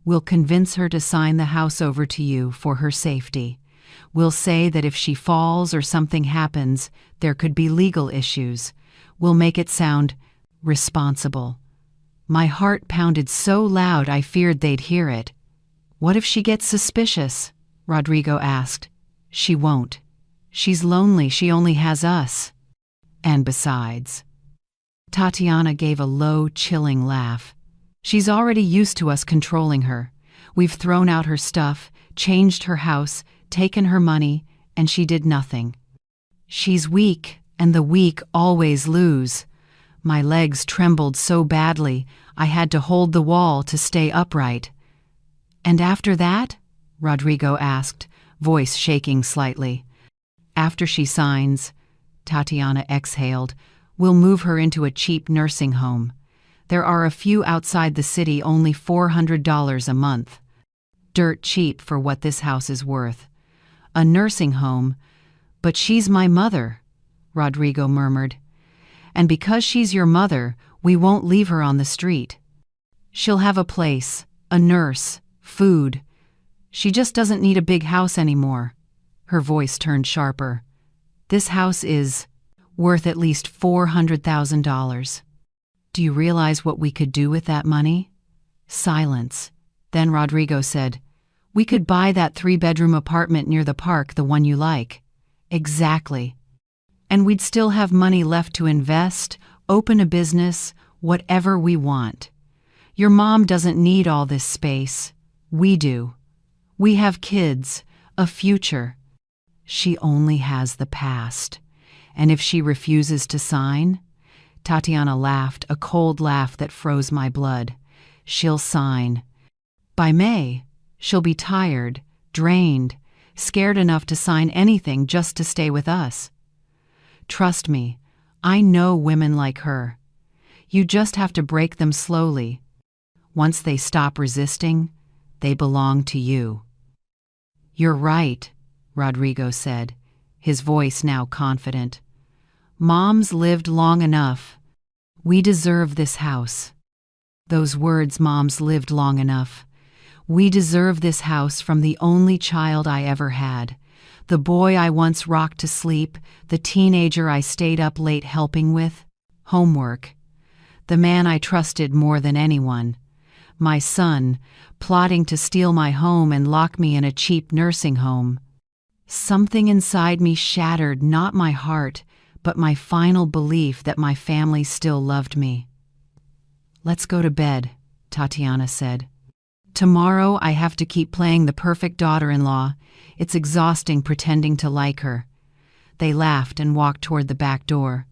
we'll convince her to sign the house over to you for her safety. We'll say that if she falls or something happens, there could be legal issues. We'll make it sound responsible. My heart pounded so loud I feared they'd hear it. What if she gets suspicious? Rodrigo asked. She won't. She's lonely, she only has us. And besides. Tatiana gave a low, chilling laugh. She's already used to us controlling her. We've thrown out her stuff, changed her house, taken her money, and she did nothing. She's weak, and the weak always lose. My legs trembled so badly, I had to hold the wall to stay upright. And after that? Rodrigo asked, voice shaking slightly. After she signs, Tatiana exhaled, we'll move her into a cheap nursing home. There are a few outside the city, only $400 a month. Dirt cheap for what this house is worth. A nursing home, but she's my mother, Rodrigo murmured. And because she's your mother, we won't leave her on the street. She'll have a place, a nurse, food. She just doesn't need a big house anymore. Her voice turned sharper. This house is worth at least $400,000. Do you realize what we could do with that money? Silence. Then Rodrigo said, we could buy that 3-bedroom apartment near the park, the one you like. Exactly. And we'd still have money left to invest, open a business, whatever we want. Your mom doesn't need all this space. We do. We have kids, a future. She only has the past. And if she refuses to sign? Tatiana laughed, a cold laugh that froze my blood. She'll sign. By May, she'll be tired, drained, scared enough to sign anything just to stay with us. Trust me, I know women like her. You just have to break them slowly. Once they stop resisting, they belong to you. You're right, Rodrigo said, his voice now confident. Mom's lived long enough. We deserve this house. Those words, Mom's lived long enough. We deserve this house from the only child I ever had, the boy I once rocked to sleep, the teenager I stayed up late helping with homework, the man I trusted more than anyone, my son, plotting to steal my home and lock me in a cheap nursing home. Something inside me shattered not my heart, but my final belief that my family still loved me. Let's go to bed, Tatiana said. Tomorrow I have to keep playing the perfect daughter-in-law. It's exhausting pretending to like her. They laughed and walked toward the back door.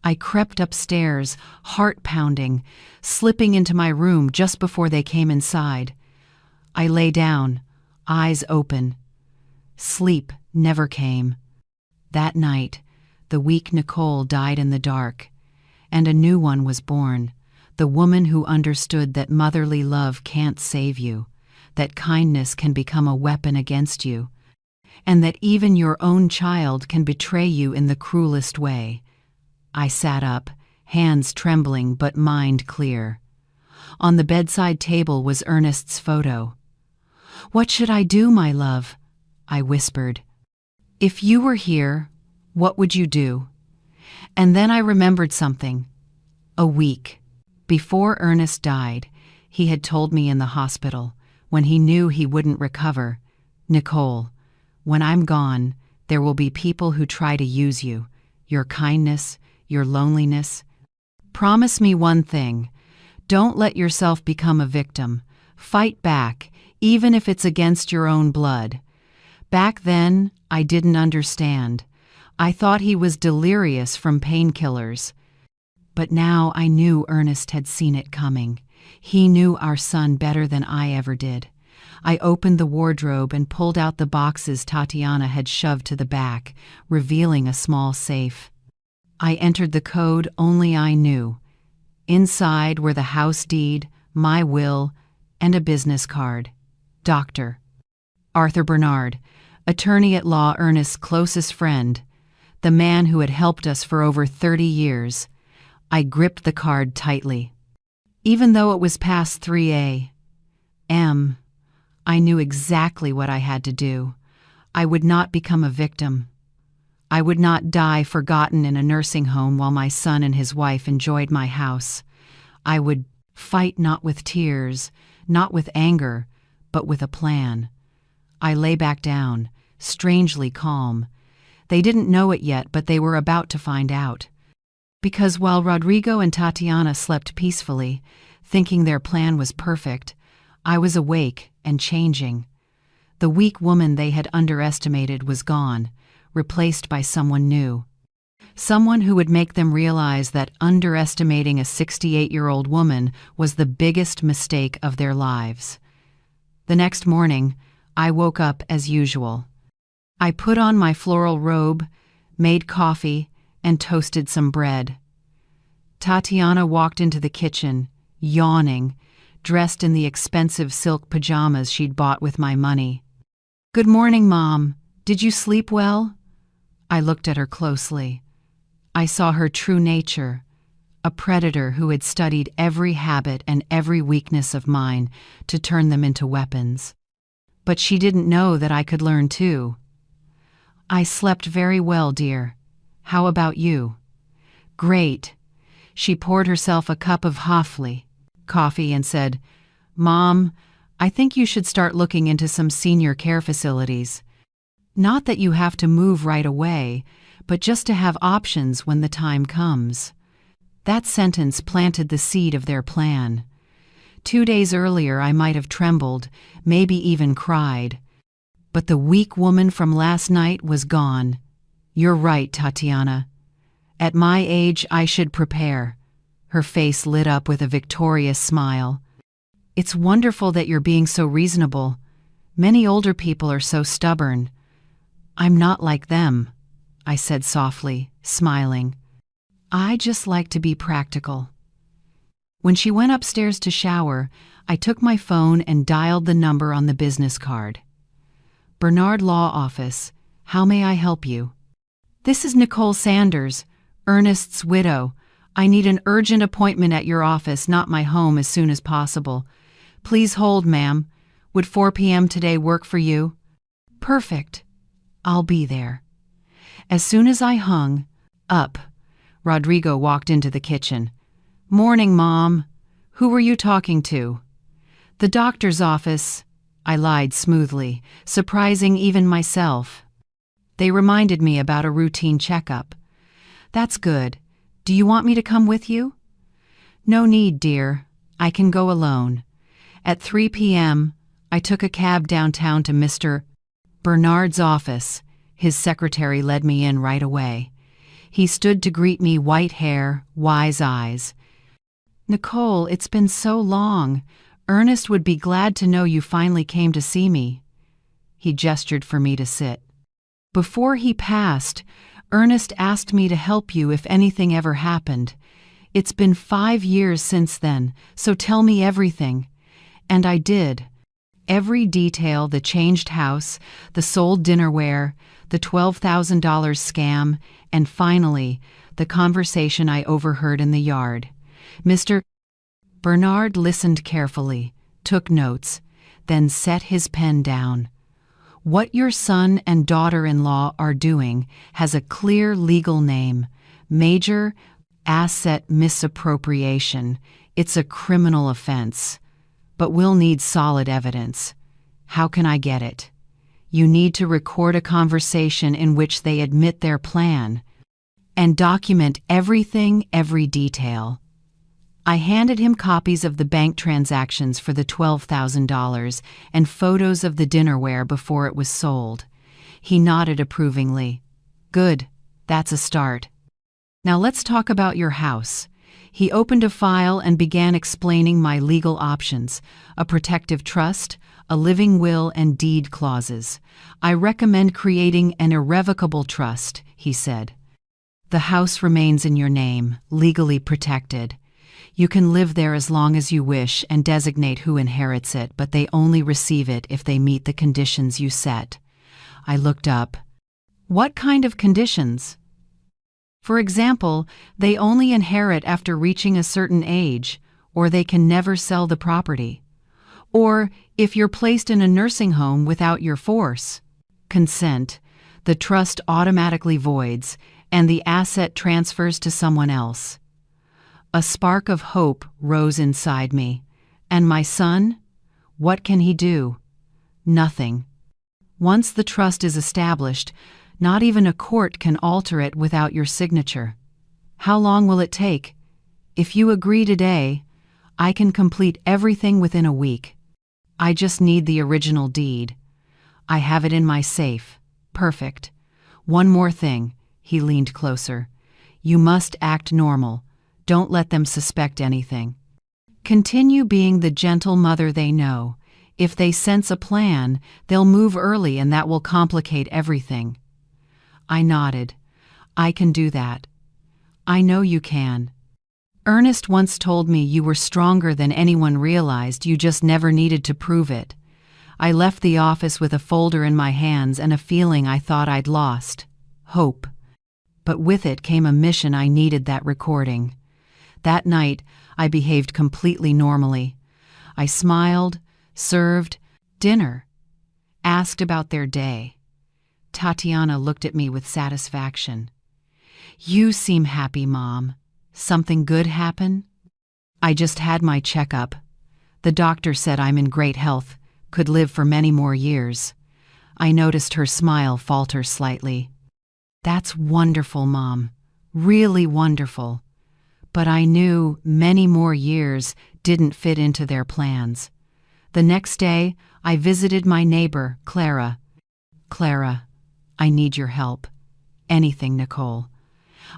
I crept upstairs, heart pounding, slipping into my room just before they came inside. I lay down, eyes open. Sleep never came. That night, the weak Nicole died in the dark, and a new one was born. The woman who understood that motherly love can't save you, that kindness can become a weapon against you, and that even your own child can betray you in the cruelest way. I sat up, hands trembling but mind clear. On the bedside table was Ernest's photo. "What should I do, my love?" I whispered. "If you were here, what would you do?" And then I remembered something. A week before Ernest died, he had told me in the hospital, when he knew he wouldn't recover, "Nicole, when I'm gone, there will be people who try to use you, your kindness, your loneliness. Promise me one thing. Don't let yourself become a victim. Fight back, even if it's against your own blood." Back then, I didn't understand. I thought he was delirious from painkillers. But now I knew Ernest had seen it coming. He knew our son better than I ever did. I opened the wardrobe and pulled out the boxes Tatiana had shoved to the back, revealing a small safe. I entered the code only I knew. Inside were the house deed, my will, and a business card. Dr. Arthur Bernard, attorney-at-law Ernest's closest friend, the man who had helped us for over 30 years. I gripped the card tightly. Even though it was past 3 a.m., I knew exactly what I had to do. I would not become a victim. I would not die forgotten in a nursing home while my son and his wife enjoyed my house. I would fight not with tears, not with anger, but with a plan. I lay back down, strangely calm. They didn't know it yet, but they were about to find out. Because while Rodrigo and Tatiana slept peacefully, thinking their plan was perfect, I was awake and changing. The weak woman they had underestimated was gone, replaced by someone new. Someone who would make them realize that underestimating a 68-year-old woman was the biggest mistake of their lives. The next morning, I woke up as usual. I put on my floral robe, made coffee, and toasted some bread. Tatiana walked into the kitchen, yawning, dressed in the expensive silk pajamas she'd bought with my money. "Good morning, Mom. Did you sleep well?" I looked at her closely. I saw her true nature, a predator who had studied every habit and every weakness of mine to turn them into weapons. But she didn't know that I could learn too. "I slept very well, dear. How about you?" "Great." She poured herself a cup of coffee and said, "Mom, I think you should start looking into some senior care facilities. Not that you have to move right away, but just to have options when the time comes." That sentence planted the seed of their plan. 2 days earlier I might have trembled, maybe even cried. but the weak woman from last night was gone. You're right, Tatiana. At my age, I should prepare. Her face lit up with a victorious smile. It's wonderful that you're being so reasonable. Many older people are so stubborn. I'm not like them, I said softly, smiling. I just like to be practical. When she went upstairs to shower, I took my phone and dialed the number on the business card. Bernard Law Office. How may I help you? This is Nicole Sanders, Ernest's widow. I need an urgent appointment at your office, not my home, as soon as possible. Please hold, ma'am. Would 4 p.m. today work for you? Perfect. I'll be there. As soon as I hung up, Rodrigo walked into the kitchen. Morning, Mom. Who were you talking to? The doctor's office. I lied smoothly, surprising even myself. They reminded me about a routine checkup. That's good. Do you want me to come with you? No need, dear. I can go alone. At 3 p.m., I took a cab downtown to Mr. Bernard's office. His secretary led me in right away. He stood to greet me, white hair, wise eyes. Nicole, it's been so long. Ernest would be glad to know you finally came to see me. He gestured for me to sit. Before he passed, Ernest asked me to help you if anything ever happened. It's been 5 years since then, so tell me everything. And I did. Every detail: the changed house, the sold dinnerware, the $12,000 scam, and finally, the conversation I overheard in the yard. Mr. Bernard listened carefully, took notes, then set his pen down. What your son and daughter-in-law are doing has a clear legal name: major asset misappropriation. It's a criminal offense. But we'll need solid evidence. How can I get it? You need to record a conversation in which they admit their plan and document everything, every detail. I handed him copies of the bank transactions for the $12,000 and photos of the dinnerware before it was sold. He nodded approvingly. Good, that's a start. Now let's talk about your house. He opened a file and began explaining my legal options: a protective trust, a living will, and deed clauses. I recommend creating an irrevocable trust, he said. The house remains in your name, legally protected. You can live there as long as you wish and designate who inherits it, but they only receive it if they meet the conditions you set. I looked up. What kind of conditions? For example, they only inherit after reaching a certain age, or they can never sell the property. Or if you're placed in a nursing home without your force consent, the trust automatically voids and the asset transfers to someone else. A spark of hope rose inside me. And my son? What can he do? Nothing. Once the trust is established, not even a court can alter it without your signature. How long will it take? If you agree today, I can complete everything within a week. I just need the original deed. I have it in my safe. Perfect. One more thing. He leaned closer. You must act normal. Don't let them suspect anything. Continue being the gentle mother they know. If they sense a plan, they'll move early, and that will complicate everything. I nodded. I can do that. I know you can. Ernest once told me you were stronger than anyone realized, you just never needed to prove it. I left the office with a folder in my hands and a feeling I thought I'd lost: hope. But with it came a mission. I needed that recording. That night, I behaved completely normally. I smiled, served dinner, asked about their day. Tatiana looked at me with satisfaction. You seem happy, Mom. Something good happen? I just had my checkup. The doctor said I'm in great health, could live for many more years. I noticed her smile falter slightly. That's wonderful, Mom. Really wonderful. But I knew many more years didn't fit into their plans. The next day, I visited my neighbor, Clara. Clara, I need your help. Anything, Nicole.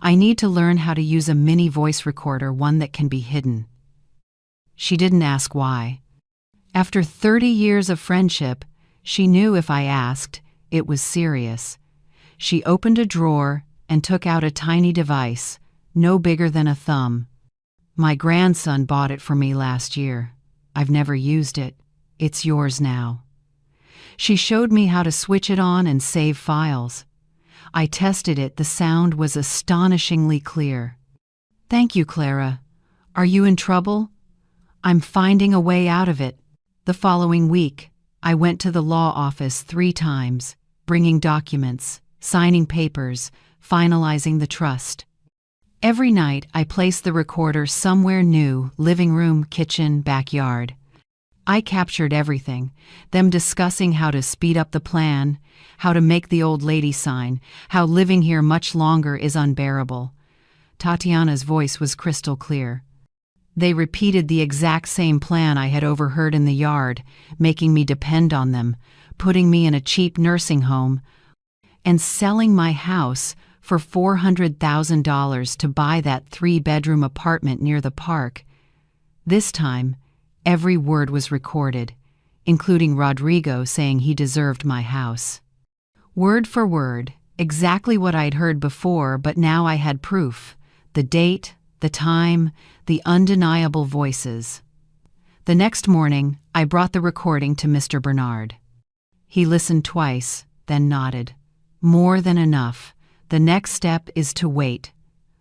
I need to learn how to use a mini voice recorder, one that can be hidden. She didn't ask why. After 30 years of friendship, she knew if I asked, it was serious. She opened a drawer and took out a tiny device, no bigger than a thumb. My grandson bought it for me last year. I've never used it. It's yours now. She showed me how to switch it on and save files. I tested it. The sound was astonishingly clear. Thank you, Clara. Are you in trouble? I'm finding a way out of it. The following week, I went to the law office 3 times, bringing documents, signing papers, finalizing the trust. Every night, I placed the recorder somewhere new: living room, kitchen, backyard. I captured everything, them discussing how to speed up the plan, how to make the old lady sign, how living here much longer is unbearable. Tatiana's voice was crystal clear. They repeated the exact same plan I had overheard in the yard, making me depend on them, putting me in a cheap nursing home, and selling my house for $400,000 to buy that 3-bedroom apartment near the park. This time, every word was recorded, including Rodrigo saying he deserved my house. Word for word, exactly what I'd heard before, but now I had proof. The date, the time, the undeniable voices. The next morning, I brought the recording to Mr. Bernard. He listened twice, then nodded. More than enough. The next step is to wait.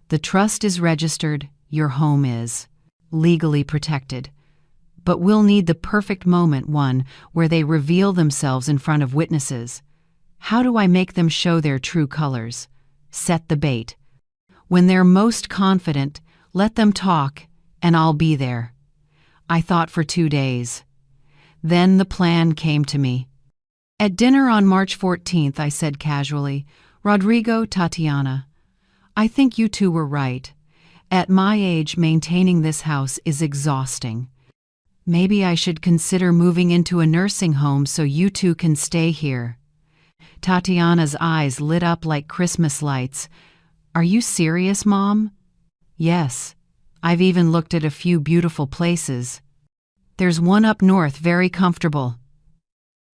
The trust is registered, your home is legally protected. But we'll need the perfect moment, one where they reveal themselves in front of witnesses. How do I make them show their true colors? Set the bait. When they're most confident, let them talk, and I'll be there. I thought for 2 days. Then the plan came to me. At dinner on March 14th, I said casually, "Rodrigo, Tatiana, I think you two were right. At my age, maintaining this house is exhausting. Maybe I should consider moving into a nursing home so you two can stay here." Tatiana's eyes lit up like Christmas lights. "Are you serious, Mom?" "Yes. I've even looked at a few beautiful places. There's one up north, very comfortable."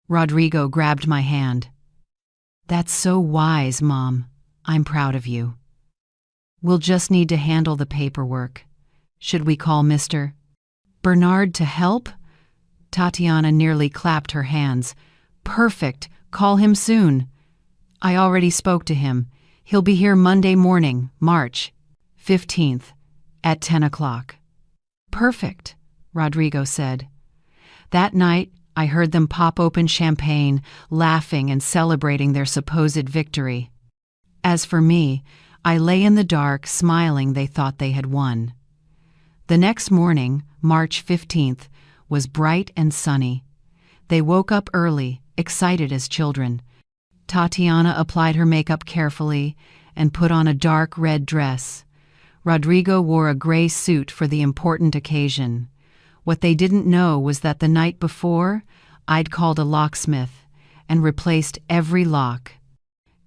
Rodrigo grabbed my hand. "That's so wise, Mom. I'm proud of you. We'll just need to handle the paperwork. Should we call Mr. Bernard to help?" Tatiana nearly clapped her hands. "Perfect. Call him soon. I already spoke to him. He'll be here Monday morning, March 15th, at 10 o'clock. "Perfect," Rodrigo said. That night, I heard them pop open champagne, laughing and celebrating their supposed victory. As for me, I lay in the dark, smiling. They thought they had won. The next morning, March 15th, was bright and sunny. They woke up early, excited as children. Tatiana applied her makeup carefully and put on a dark red dress. Rodrigo wore a gray suit for the important occasion. What they didn't know was that the night before, I'd called a locksmith and replaced every lock.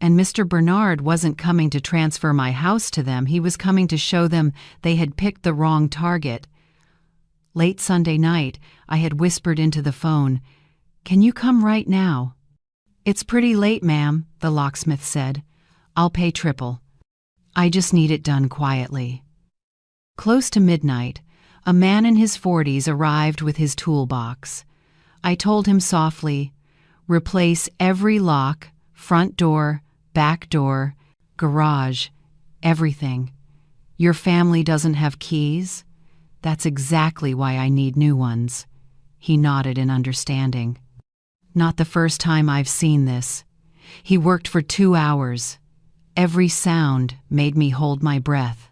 And Mr. Bernard wasn't coming to transfer my house to them. He was coming to show them they had picked the wrong target. Late Sunday night, I had whispered into the phone, "Can you come right now?" "It's pretty late, ma'am," the locksmith said. "I'll pay triple. I just need it done quietly." Close to midnight, a man in his 40s arrived with his toolbox. I told him softly, "Replace every lock, front door, back door, garage, everything. Your family doesn't have keys? That's exactly why I need new ones." He nodded in understanding. Not the first time I've seen this. He worked for 2 hours. Every sound made me hold my breath.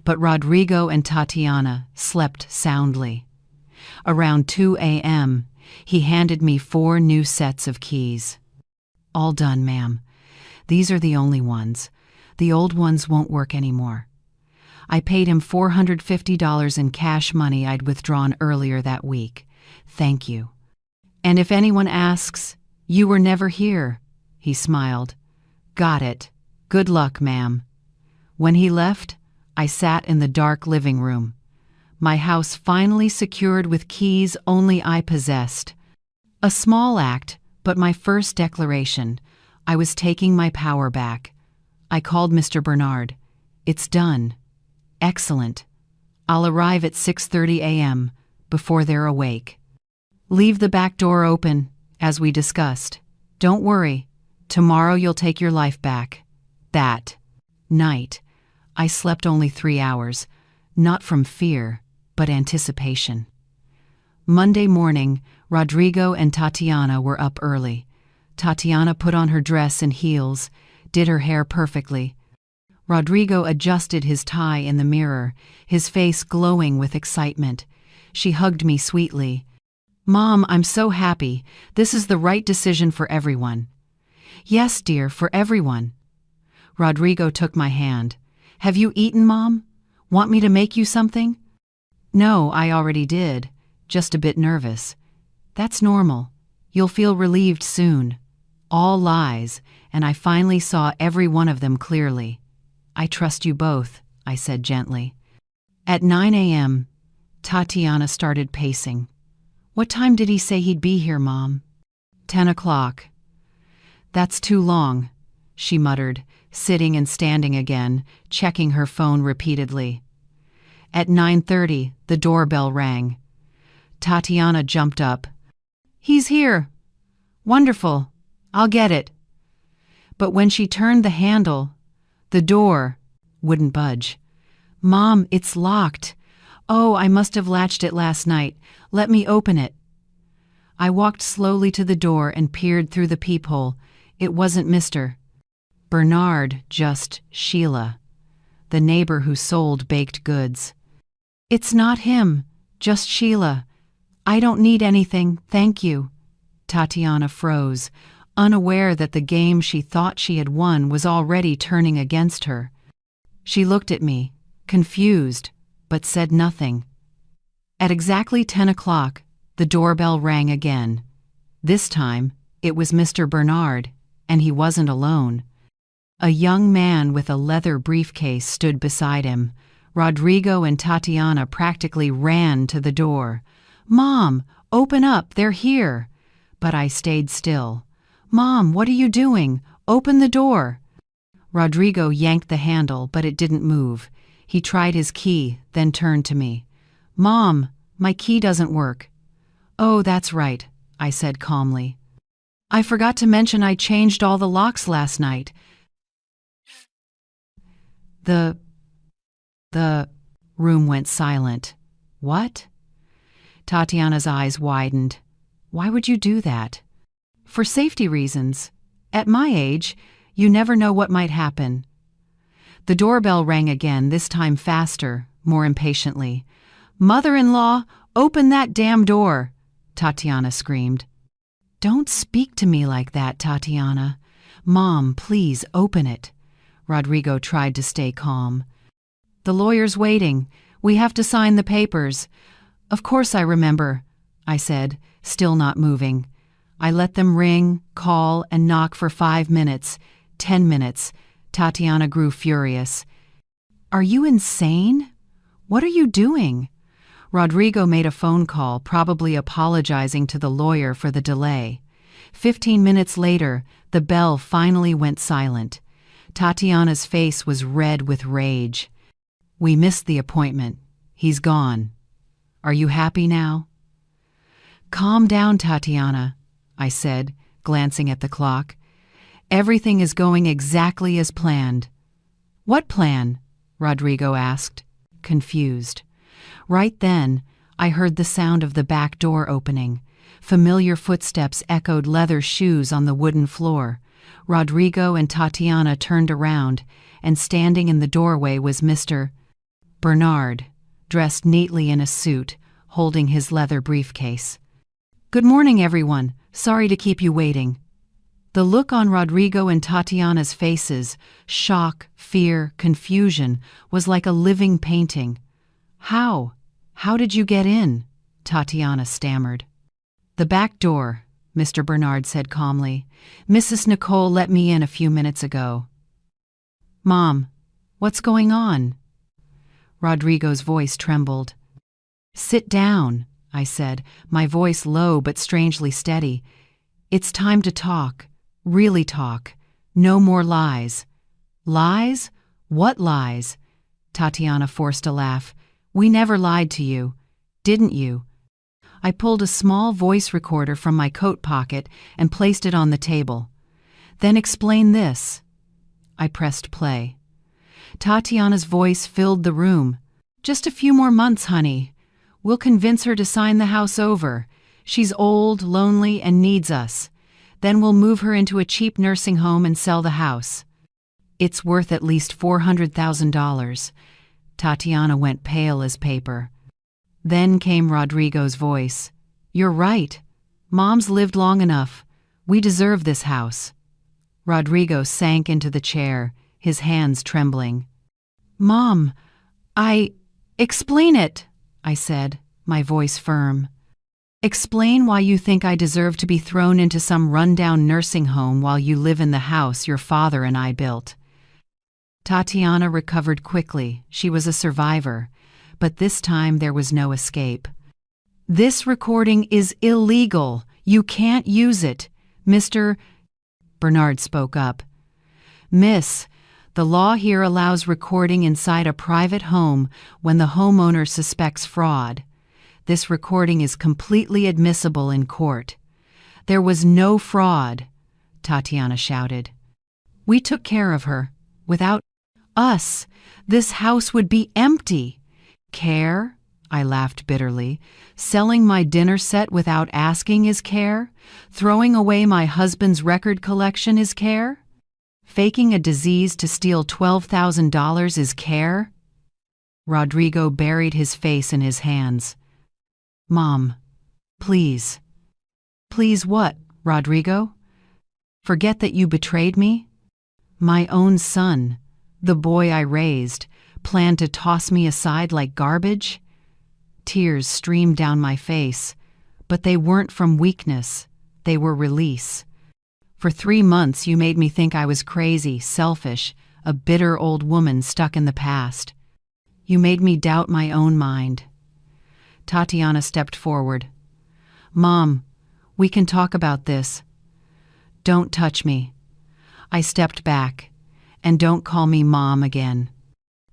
But Rodrigo and Tatiana slept soundly. Around 2 a.m., he handed me 4 new sets of keys. "All done, ma'am. These are the only ones. The old ones won't work anymore." I paid him $450 in cash money I'd withdrawn earlier that week. "Thank you. And if anyone asks, you were never here. he smiled. Got it. Good luck, ma'am. When he left, I sat in the dark living room. My house finally secured with keys only I possessed. A small act, but my first declaration. I was taking my power back. I called Mr. Bernard. It's done. Excellent. I'll arrive at 6:30 a.m. before they're awake. Leave the back door open, as we discussed. Don't worry. Tomorrow you'll take your life back. That night, I slept only 3 hours, not from fear, but anticipation. Monday morning, Rodrigo and Tatiana were up early. Tatiana put on her dress and heels, did her hair perfectly. Rodrigo adjusted his tie in the mirror, his face glowing with excitement. She hugged me sweetly. Mom, I'm so happy. This is the right decision for everyone. Yes, dear, for everyone. Rodrigo took my hand. Have you eaten, Mom? Want me to make you something? No, I already did. Just a bit nervous. That's normal. You'll feel relieved soon. All lies, and I finally saw every one of them clearly. I trust you both, I said gently. At 9 a.m., Tatiana started pacing. What time did he say he'd be here, Mom? 10 o'clock. That's too long, she muttered, sitting and standing again, checking her phone repeatedly. At 9:30, the doorbell rang. Tatiana jumped up. He's here. Wonderful. I'll get it. But when she turned the handle, the door wouldn't budge. Mom, it's locked. Oh, I must have latched it last night. Let me open it. I walked slowly to the door and peered through the peephole. It wasn't Mr. Bernard, just Sheila, the neighbor who sold baked goods. It's not him, just Sheila. I don't need anything, thank you. Tatiana froze, unaware that the game she thought she had won was already turning against her. She looked at me, confused, but said nothing. At exactly 10 o'clock, the doorbell rang again. This time, it was Mr. Bernard, and he wasn't alone. A young man with a leather briefcase stood beside him. Rodrigo and Tatiana practically ran to the door. Mom, open up, they're here. But I stayed still. Mom, what are you doing? Open the door. Rodrigo yanked the handle, but it didn't move. He tried his key, then turned to me. Mom, my key doesn't work. Oh, that's right, I said calmly. I forgot to mention I changed all the locks last night. The room went silent. What? Tatiana's eyes widened. Why would you do that? For safety reasons. At my age, you never know what might happen. The doorbell rang again, this time faster, more impatiently. Mother-in-law, open that damn door, Tatiana screamed. Don't speak to me like that, Tatiana. Mom, please open it. Rodrigo tried to stay calm. The lawyer's waiting. We have to sign the papers. Of course I remember, I said, still not moving. I let them ring, call, and knock for 5 minutes, 10 minutes. Tatiana grew furious. Are you insane? What are you doing? Rodrigo made a phone call, probably apologizing to the lawyer for the delay. 15 minutes later, the bell finally went silent. Tatiana's face was red with rage. We missed the appointment. He's gone. Are you happy now? Calm down, Tatiana, I said, glancing at the clock. Everything is going exactly as planned. What plan? Rodrigo asked, confused. Right then, I heard the sound of the back door opening. Familiar footsteps echoed leather shoes on the wooden floor. Rodrigo and Tatiana turned around, and standing in the doorway was Mr. Bernard, dressed neatly in a suit, holding his leather briefcase. Good morning, everyone. Sorry to keep you waiting. The look on Rodrigo and Tatiana's faces, shock, fear, confusion, was like a living painting. How did you get in? Tatiana stammered. The back door, Mr. Bernard said calmly. "Mrs. Nicole let me in a few minutes ago." "Mom, what's going on?" Rodrigo's voice trembled. "Sit down," I said, my voice low but strangely steady. "It's time to talk. Really talk. No more lies." "Lies? What lies?" Tatiana forced a laugh. "We never lied to you. Didn't you?" I pulled a small voice recorder from my coat pocket and placed it on the table. "Then explain this." I pressed play. Tatiana's voice filled the room. "Just a few more months, honey. We'll convince her to sign the house over. She's old, lonely, and needs us. Then we'll move her into a cheap nursing home and sell the house. It's worth at least $400,000. Tatiana went pale as paper. Then came Rodrigo's voice. "You're right. Mom's lived long enough. We deserve this house." Rodrigo sank into the chair, his hands trembling. "Mom, explain it," I said, my voice firm. "Explain why you think I deserve to be thrown into some rundown nursing home while you live in the house your father and I built." Tatiana recovered quickly. She was a survivor. But this time there was no escape. "This recording is illegal. You can't use it." Mr. Bernard spoke up. "Miss, the law here allows recording inside a private home when the homeowner suspects fraud. This recording is completely admissible in court." "There was no fraud," Tatiana shouted. "We took care of her. Without us, this house would be empty." "Care?" I laughed bitterly. "Selling my dinner set without asking is care? Throwing away my husband's record collection is care? Faking a disease to steal $12,000 is care?" Rodrigo buried his face in his hands. "Mom, please." "Please what, Rodrigo? Forget that you betrayed me? My own son, the boy I raised, planned to toss me aside like garbage?" Tears streamed down my face, but they weren't from weakness, they were release. "For 3 months you made me think I was crazy, selfish, a bitter old woman stuck in the past. You made me doubt my own mind." Tatiana stepped forward. "Mom, we can talk about this." "Don't touch me." I stepped back. "And don't call me Mom again.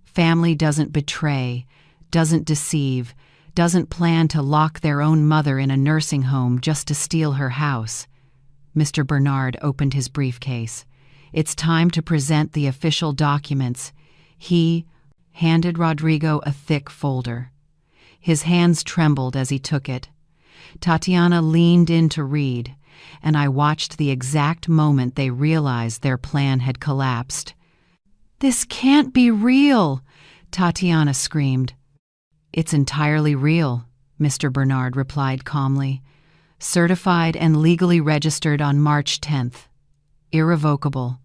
Family doesn't betray, doesn't deceive, doesn't plan to lock their own mother in a nursing home just to steal her house." Mr. Bernard opened his briefcase. "It's time to present the official documents." He handed Rodrigo a thick folder. His hands trembled as he took it. Tatiana leaned in to read, and I watched the exact moment they realized their plan had collapsed. "This can't be real," Tatiana screamed. "It's entirely real," Mr. Bernard replied calmly. "Certified and legally registered on March 10th. Irrevocable."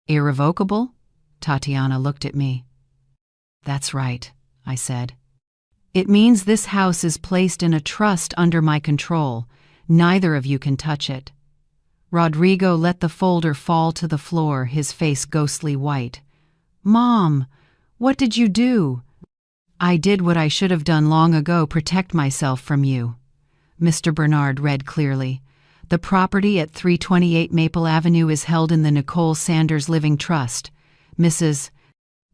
"Irrevocable?" Tatiana looked at me. "That's right," I said. "It means this house is placed in a trust under my control. Neither of you can touch it." Rodrigo let the folder fall to the floor, his face ghostly white. "Mom, what did you do?" "I did what I should have done long ago, protect myself from you." Mr. Bernard read clearly. "The property at 328 Maple Avenue is held in the Nicole Sanders Living Trust. Mrs.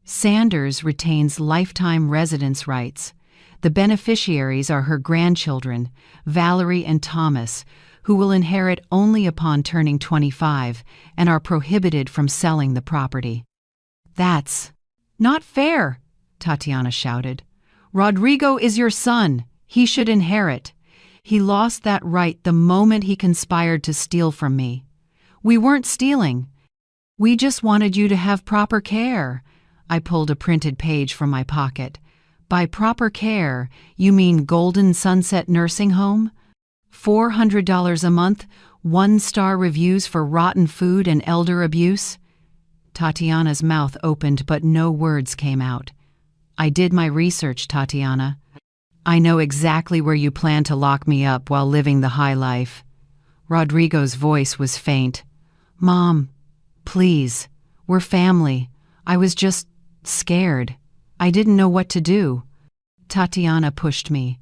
Sanders retains lifetime residence rights. The beneficiaries are her grandchildren, Valerie and Thomas, who will inherit only upon turning 25 and are prohibited from selling the property." "That's not fair," Tatiana shouted. "Rodrigo is your son. He should inherit. He lost that right the moment he conspired to steal from me. We weren't stealing. We just wanted you to have proper care." I pulled a printed page from my pocket. "By proper care, you mean Golden Sunset Nursing Home? $400 a month, 1-star reviews for rotten food and elder abuse?" Tatiana's mouth opened, but no words came out. "I did my research, Tatiana. I know exactly where you plan to lock me up while living the high life." Rodrigo's voice was faint. "Mom, please. We're family. I was just scared. I didn't know what to do." Tatiana pushed me.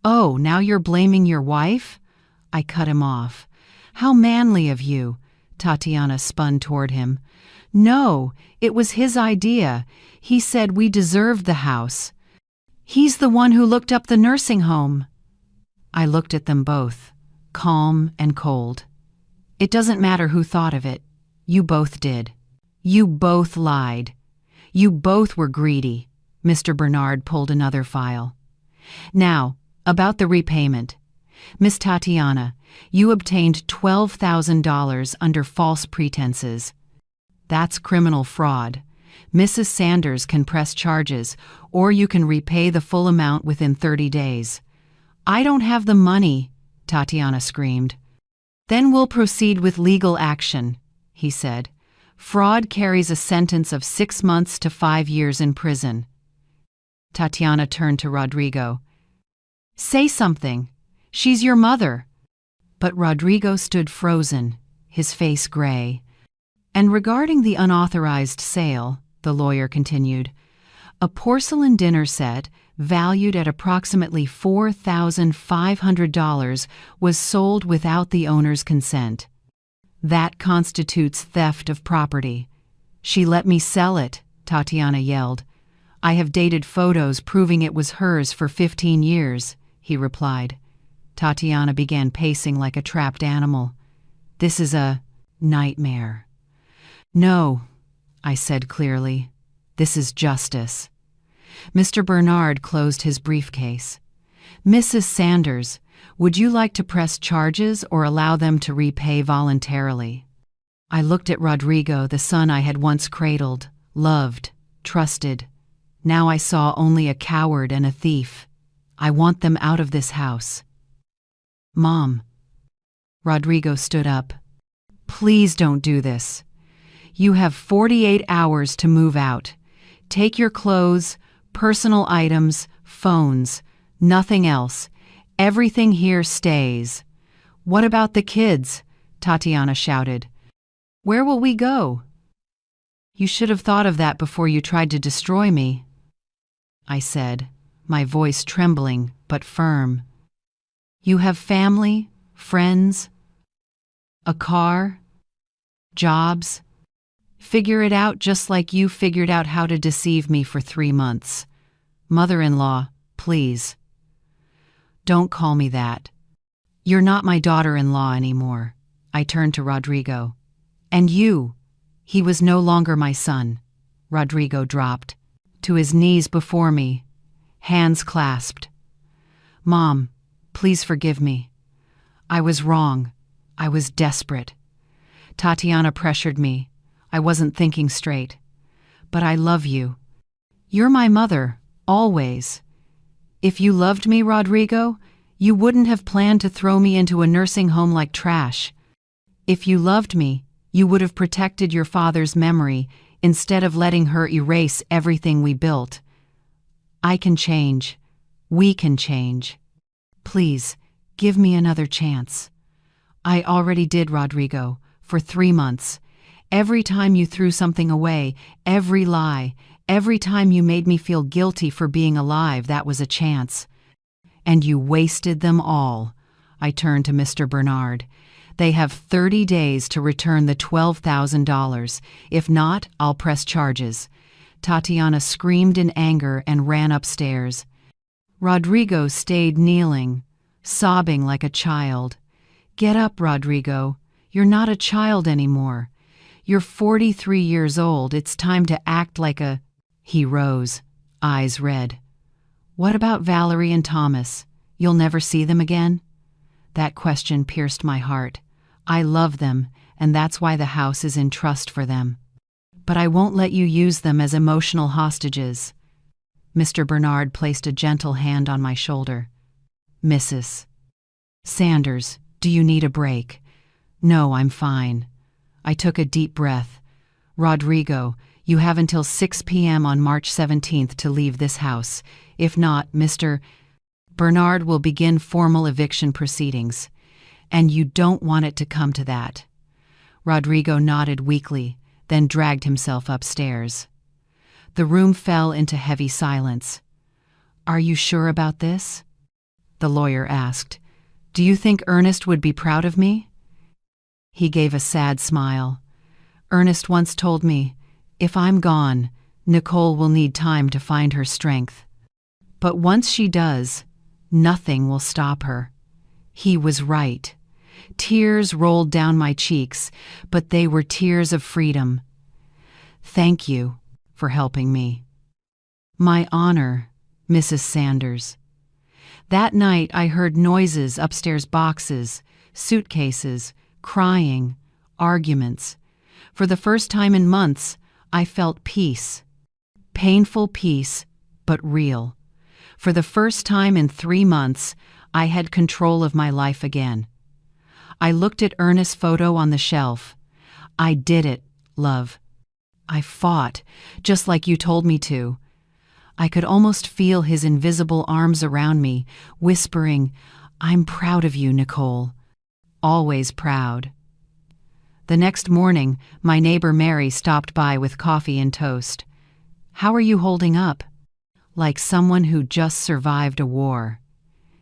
"Oh, now you're blaming your wife?" I cut him off. "How manly of you." Tatiana spun toward him. "No, it was his idea. He said we deserved the house. He's the one who looked up the nursing home." I looked at them both, calm and cold. "It doesn't matter who thought of it. You both did. You both lied. You both were greedy." Mr. Bernard pulled another file. "Now, about the repayment. Miss Tatiana, you obtained $12,000 under false pretenses. That's criminal fraud. Mrs. Sanders can press charges, or you can repay the full amount within 30 days. "I don't have the money," Tatiana screamed. "Then we'll proceed with legal action," he said. "Fraud carries a sentence of 6 months to 5 years in prison." Tatiana turned to Rodrigo. "Say something. She's your mother." But Rodrigo stood frozen, his face gray. "And regarding the unauthorized sale," the lawyer continued, "a porcelain dinner set valued at approximately $4,500 was sold without the owner's consent. That constitutes theft of property." "She let me sell it," Tatiana yelled. "I have dated photos proving it was hers for 15 years, he replied. Tatiana began pacing like a trapped animal. "This is a nightmare." "No," I said clearly. "This is justice." Mr. Bernard closed his briefcase. "Mrs. Sanders, would you like to press charges or allow them to repay voluntarily?" I looked at Rodrigo, the son I had once cradled, loved, trusted. Now I saw only a coward and a thief. "I want them out of this house." "Mom." Rodrigo stood up. "Please don't do this. You have 48 hours to move out. Take your clothes, personal items, phones, nothing else. Everything here stays." "What about the kids?" Tatiana shouted. "Where will we go?" "You should have thought of that before you tried to destroy me," I said, my voice trembling but firm. "You have family, friends, a car, jobs. Figure it out just like you figured out how to deceive me for 3 months. Mother-in-law, please. Don't call me that. You're not my daughter-in-law anymore." I turned to Rodrigo. "And you." He was no longer my son. Rodrigo dropped to his knees before me, hands clasped. "Mom, please forgive me. I was wrong. I was desperate." Tatiana pressured me. I wasn't thinking straight. "But I love you. You're my mother, always. If you loved me, Rodrigo, you wouldn't have planned to throw me into a nursing home like trash. If you loved me, you would have protected your father's memory instead of letting her erase everything we built. I can change. We can change. Please, give me another chance." "I already did, Rodrigo, for 3 months. Every time you threw something away, every lie, every time you made me feel guilty for being alive, that was a chance. And you wasted them all." I turned to Mr. Bernard. "They have 30 days to return the $12,000. If not, I'll press charges." Tatiana screamed in anger and ran upstairs. Rodrigo stayed kneeling, sobbing like a child. "Get up, Rodrigo. You're not a child anymore. You're 43 years old. It's time to act like a—" He rose, eyes red. "What about Valerie and Thomas? You'll never see them again?" That question pierced my heart. I love them, and that's why the house is in trust for them. "But I won't let you use them as emotional hostages." Mr. Bernard placed a gentle hand on my shoulder. "Mrs. Sanders, do you need a break?" "No, I'm fine." I took a deep breath. "Rodrigo, you have until 6 p.m. on March 17th to leave this house. If not, Mr. Bernard will begin formal eviction proceedings. And you don't want it to come to that. Rodrigo nodded weakly, then dragged himself upstairs. The room fell into heavy silence. "Are you sure about this?" the lawyer asked. "Do you think Ernest would be proud of me?" He gave a sad smile. "Ernest once told me, if I'm gone, Nicole will need time to find her strength. But once she does, nothing will stop her." He was right. Tears rolled down my cheeks, but they were tears of freedom. "Thank you for helping me." "My honor, Mrs. Sanders." That night I heard noises upstairs, boxes, suitcases, crying, arguments. For the first time in months, I felt peace. Painful peace, but real. For the first time in 3 months, I had control of my life again. I looked at Ernest's photo on the shelf. "I did it, love. I fought, just like you told me to." I could almost feel his invisible arms around me, whispering, "I'm proud of you, Nicole. Always proud." The next morning, my neighbor Mary stopped by with coffee and toast. "How are you holding up?" "Like someone who just survived a war."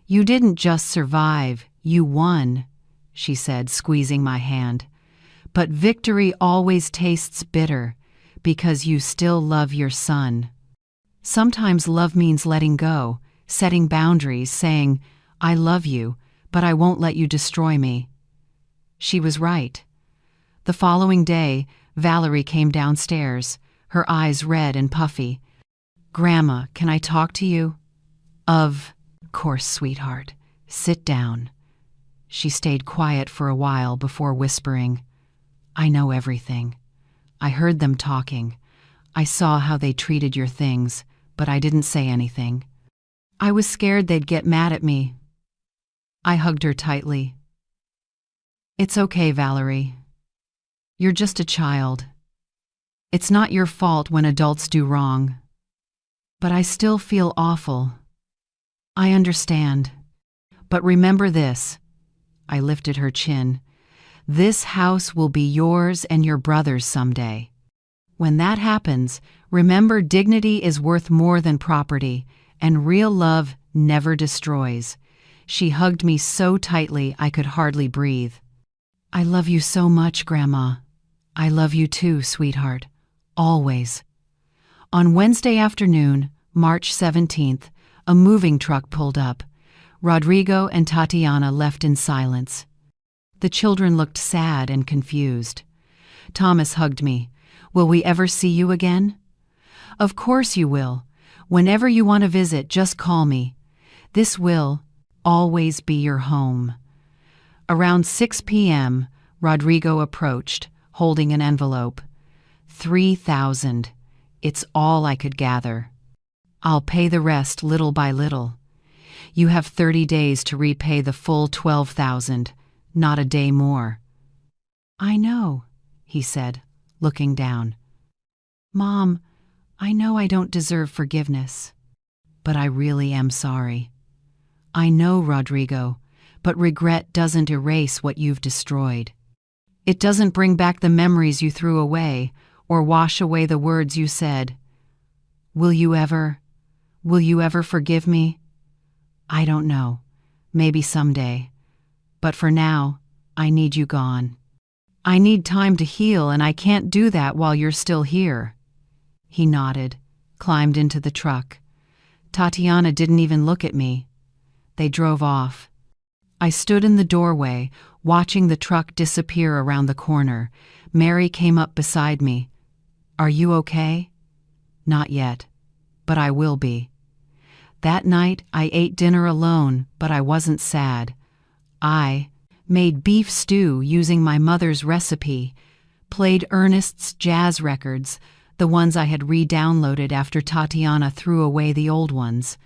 "You didn't just survive, you won," she said, squeezing my hand. "But victory always tastes bitter, because you still love your son." Sometimes love means letting go, setting boundaries, saying, "I love you, but I won't let you destroy me." She was right. The following day, Valerie came downstairs, her eyes red and puffy. "Grandma, can I talk to you?" Of course, sweetheart. Sit down." She stayed quiet for a while before whispering, "I know everything. I heard them talking. I saw how they treated your things, but I didn't say anything. I was scared they'd get mad at me." I hugged her tightly. "It's okay, Valerie. You're just a child. It's not your fault when adults do wrong. But I still feel awful. I understand. But remember this." I lifted her chin. "This house will be yours and your brother's someday. When that happens, remember dignity is worth more than property, and real love never destroys." She hugged me so tightly I could hardly breathe. "I love you so much, Grandma." "I love you too, sweetheart. Always." On Wednesday afternoon, March 17th, a moving truck pulled up. Rodrigo and Tatiana left in silence. The children looked sad and confused. Thomas hugged me. "Will we ever see you again?" "Of course you will. Whenever you want to visit, just call me. This will always be your home." Around 6 p.m., Rodrigo approached, holding an envelope. 3,000. It's all I could gather. "I'll pay the rest little by little. You have 30 days to repay the full 12,000, not a day more." "I know," he said, looking down. "Mom, I know I don't deserve forgiveness, but I really am sorry." "I know, Rodrigo, but regret doesn't erase what you've destroyed. It doesn't bring back the memories you threw away or wash away the words you said. Will you ever forgive me? I don't know. Maybe someday. But for now, I need you gone. I need time to heal, and I can't do that while you're still here." He nodded, climbed into the truck. Tatiana didn't even look at me. They drove off. I stood in the doorway, watching the truck disappear around the corner. Mary came up beside me. "Are you okay?" "Not yet, but I will be." That night, I ate dinner alone, but I wasn't sad. I made beef stew using my mother's recipe, played Ernest's jazz records, the ones I had re-downloaded after Tatiana threw away the old ones.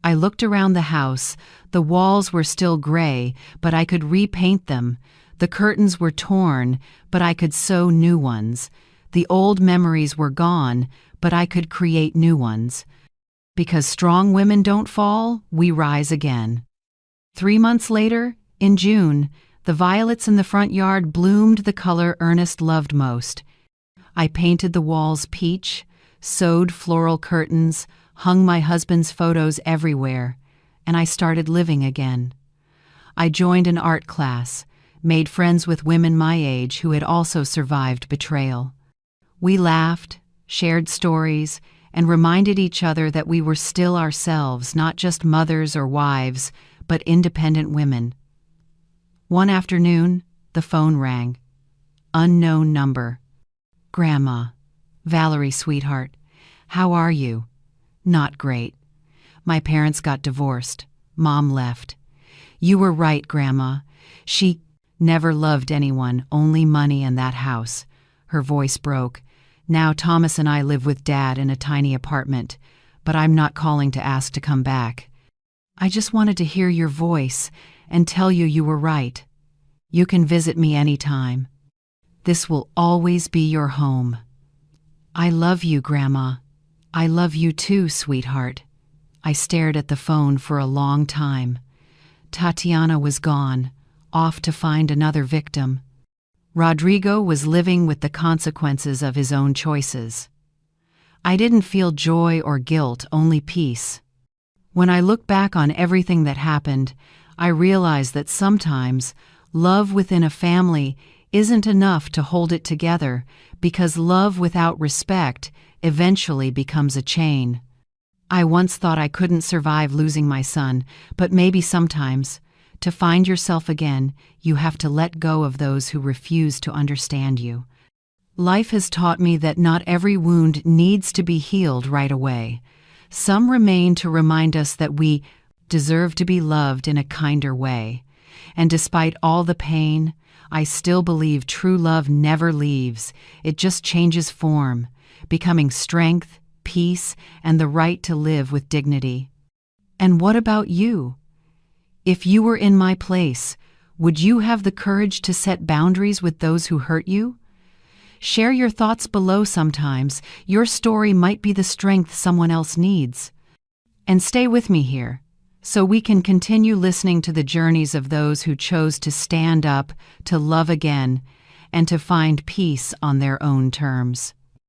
I looked around the house. The walls were still gray, but I could repaint them. The curtains were torn, but I could sew new ones. The old memories were gone, but I could create new ones. Because strong women don't fall, we rise again. 3 months later, In June, the violets in the front yard bloomed the color Ernest loved most. I painted the walls peach, sewed floral curtains, hung my husband's photos everywhere, and I started living again. I joined an art class, made friends with women my age who had also survived betrayal. We laughed, shared stories, and reminded each other that we were still ourselves, not just mothers or wives, but independent women. One afternoon, the phone rang. Unknown number. Grandma. Valerie, sweetheart. How are you? Not great. My parents got divorced. Mom left. You were right, Grandma. She never loved anyone, only money and that house. Her voice broke. Now Thomas and I live with Dad in a tiny apartment, but I'm not calling to ask to come back. I just wanted to hear your voice and tell you you were right. You can visit me anytime. This will always be your home. I love you, Grandma. I love you too, sweetheart. I stared at the phone for a long time. Tatiana was gone, off to find another victim. Rodrigo was living with the consequences of his own choices. I didn't feel joy or guilt, only peace. When I look back on everything that happened, I realize that sometimes love within a family isn't enough to hold it together, because love without respect eventually becomes a chain. I once thought I couldn't survive losing my son, but maybe sometimes, to find yourself again, you have to let go of those who refuse to understand you. Life has taught me that not every wound needs to be healed right away. Some remain to remind us that we deserve to be loved in a kinder way. And despite all the pain, I still believe true love never leaves. It just changes form, becoming strength, peace, and the right to live with dignity. And what about you? If you were in my place, would you have the courage to set boundaries with those who hurt you? Share your thoughts below sometimes. Your story might be the strength someone else needs. And stay with me here, so we can continue listening to the journeys of those who chose to stand up, to love again, and to find peace on their own terms.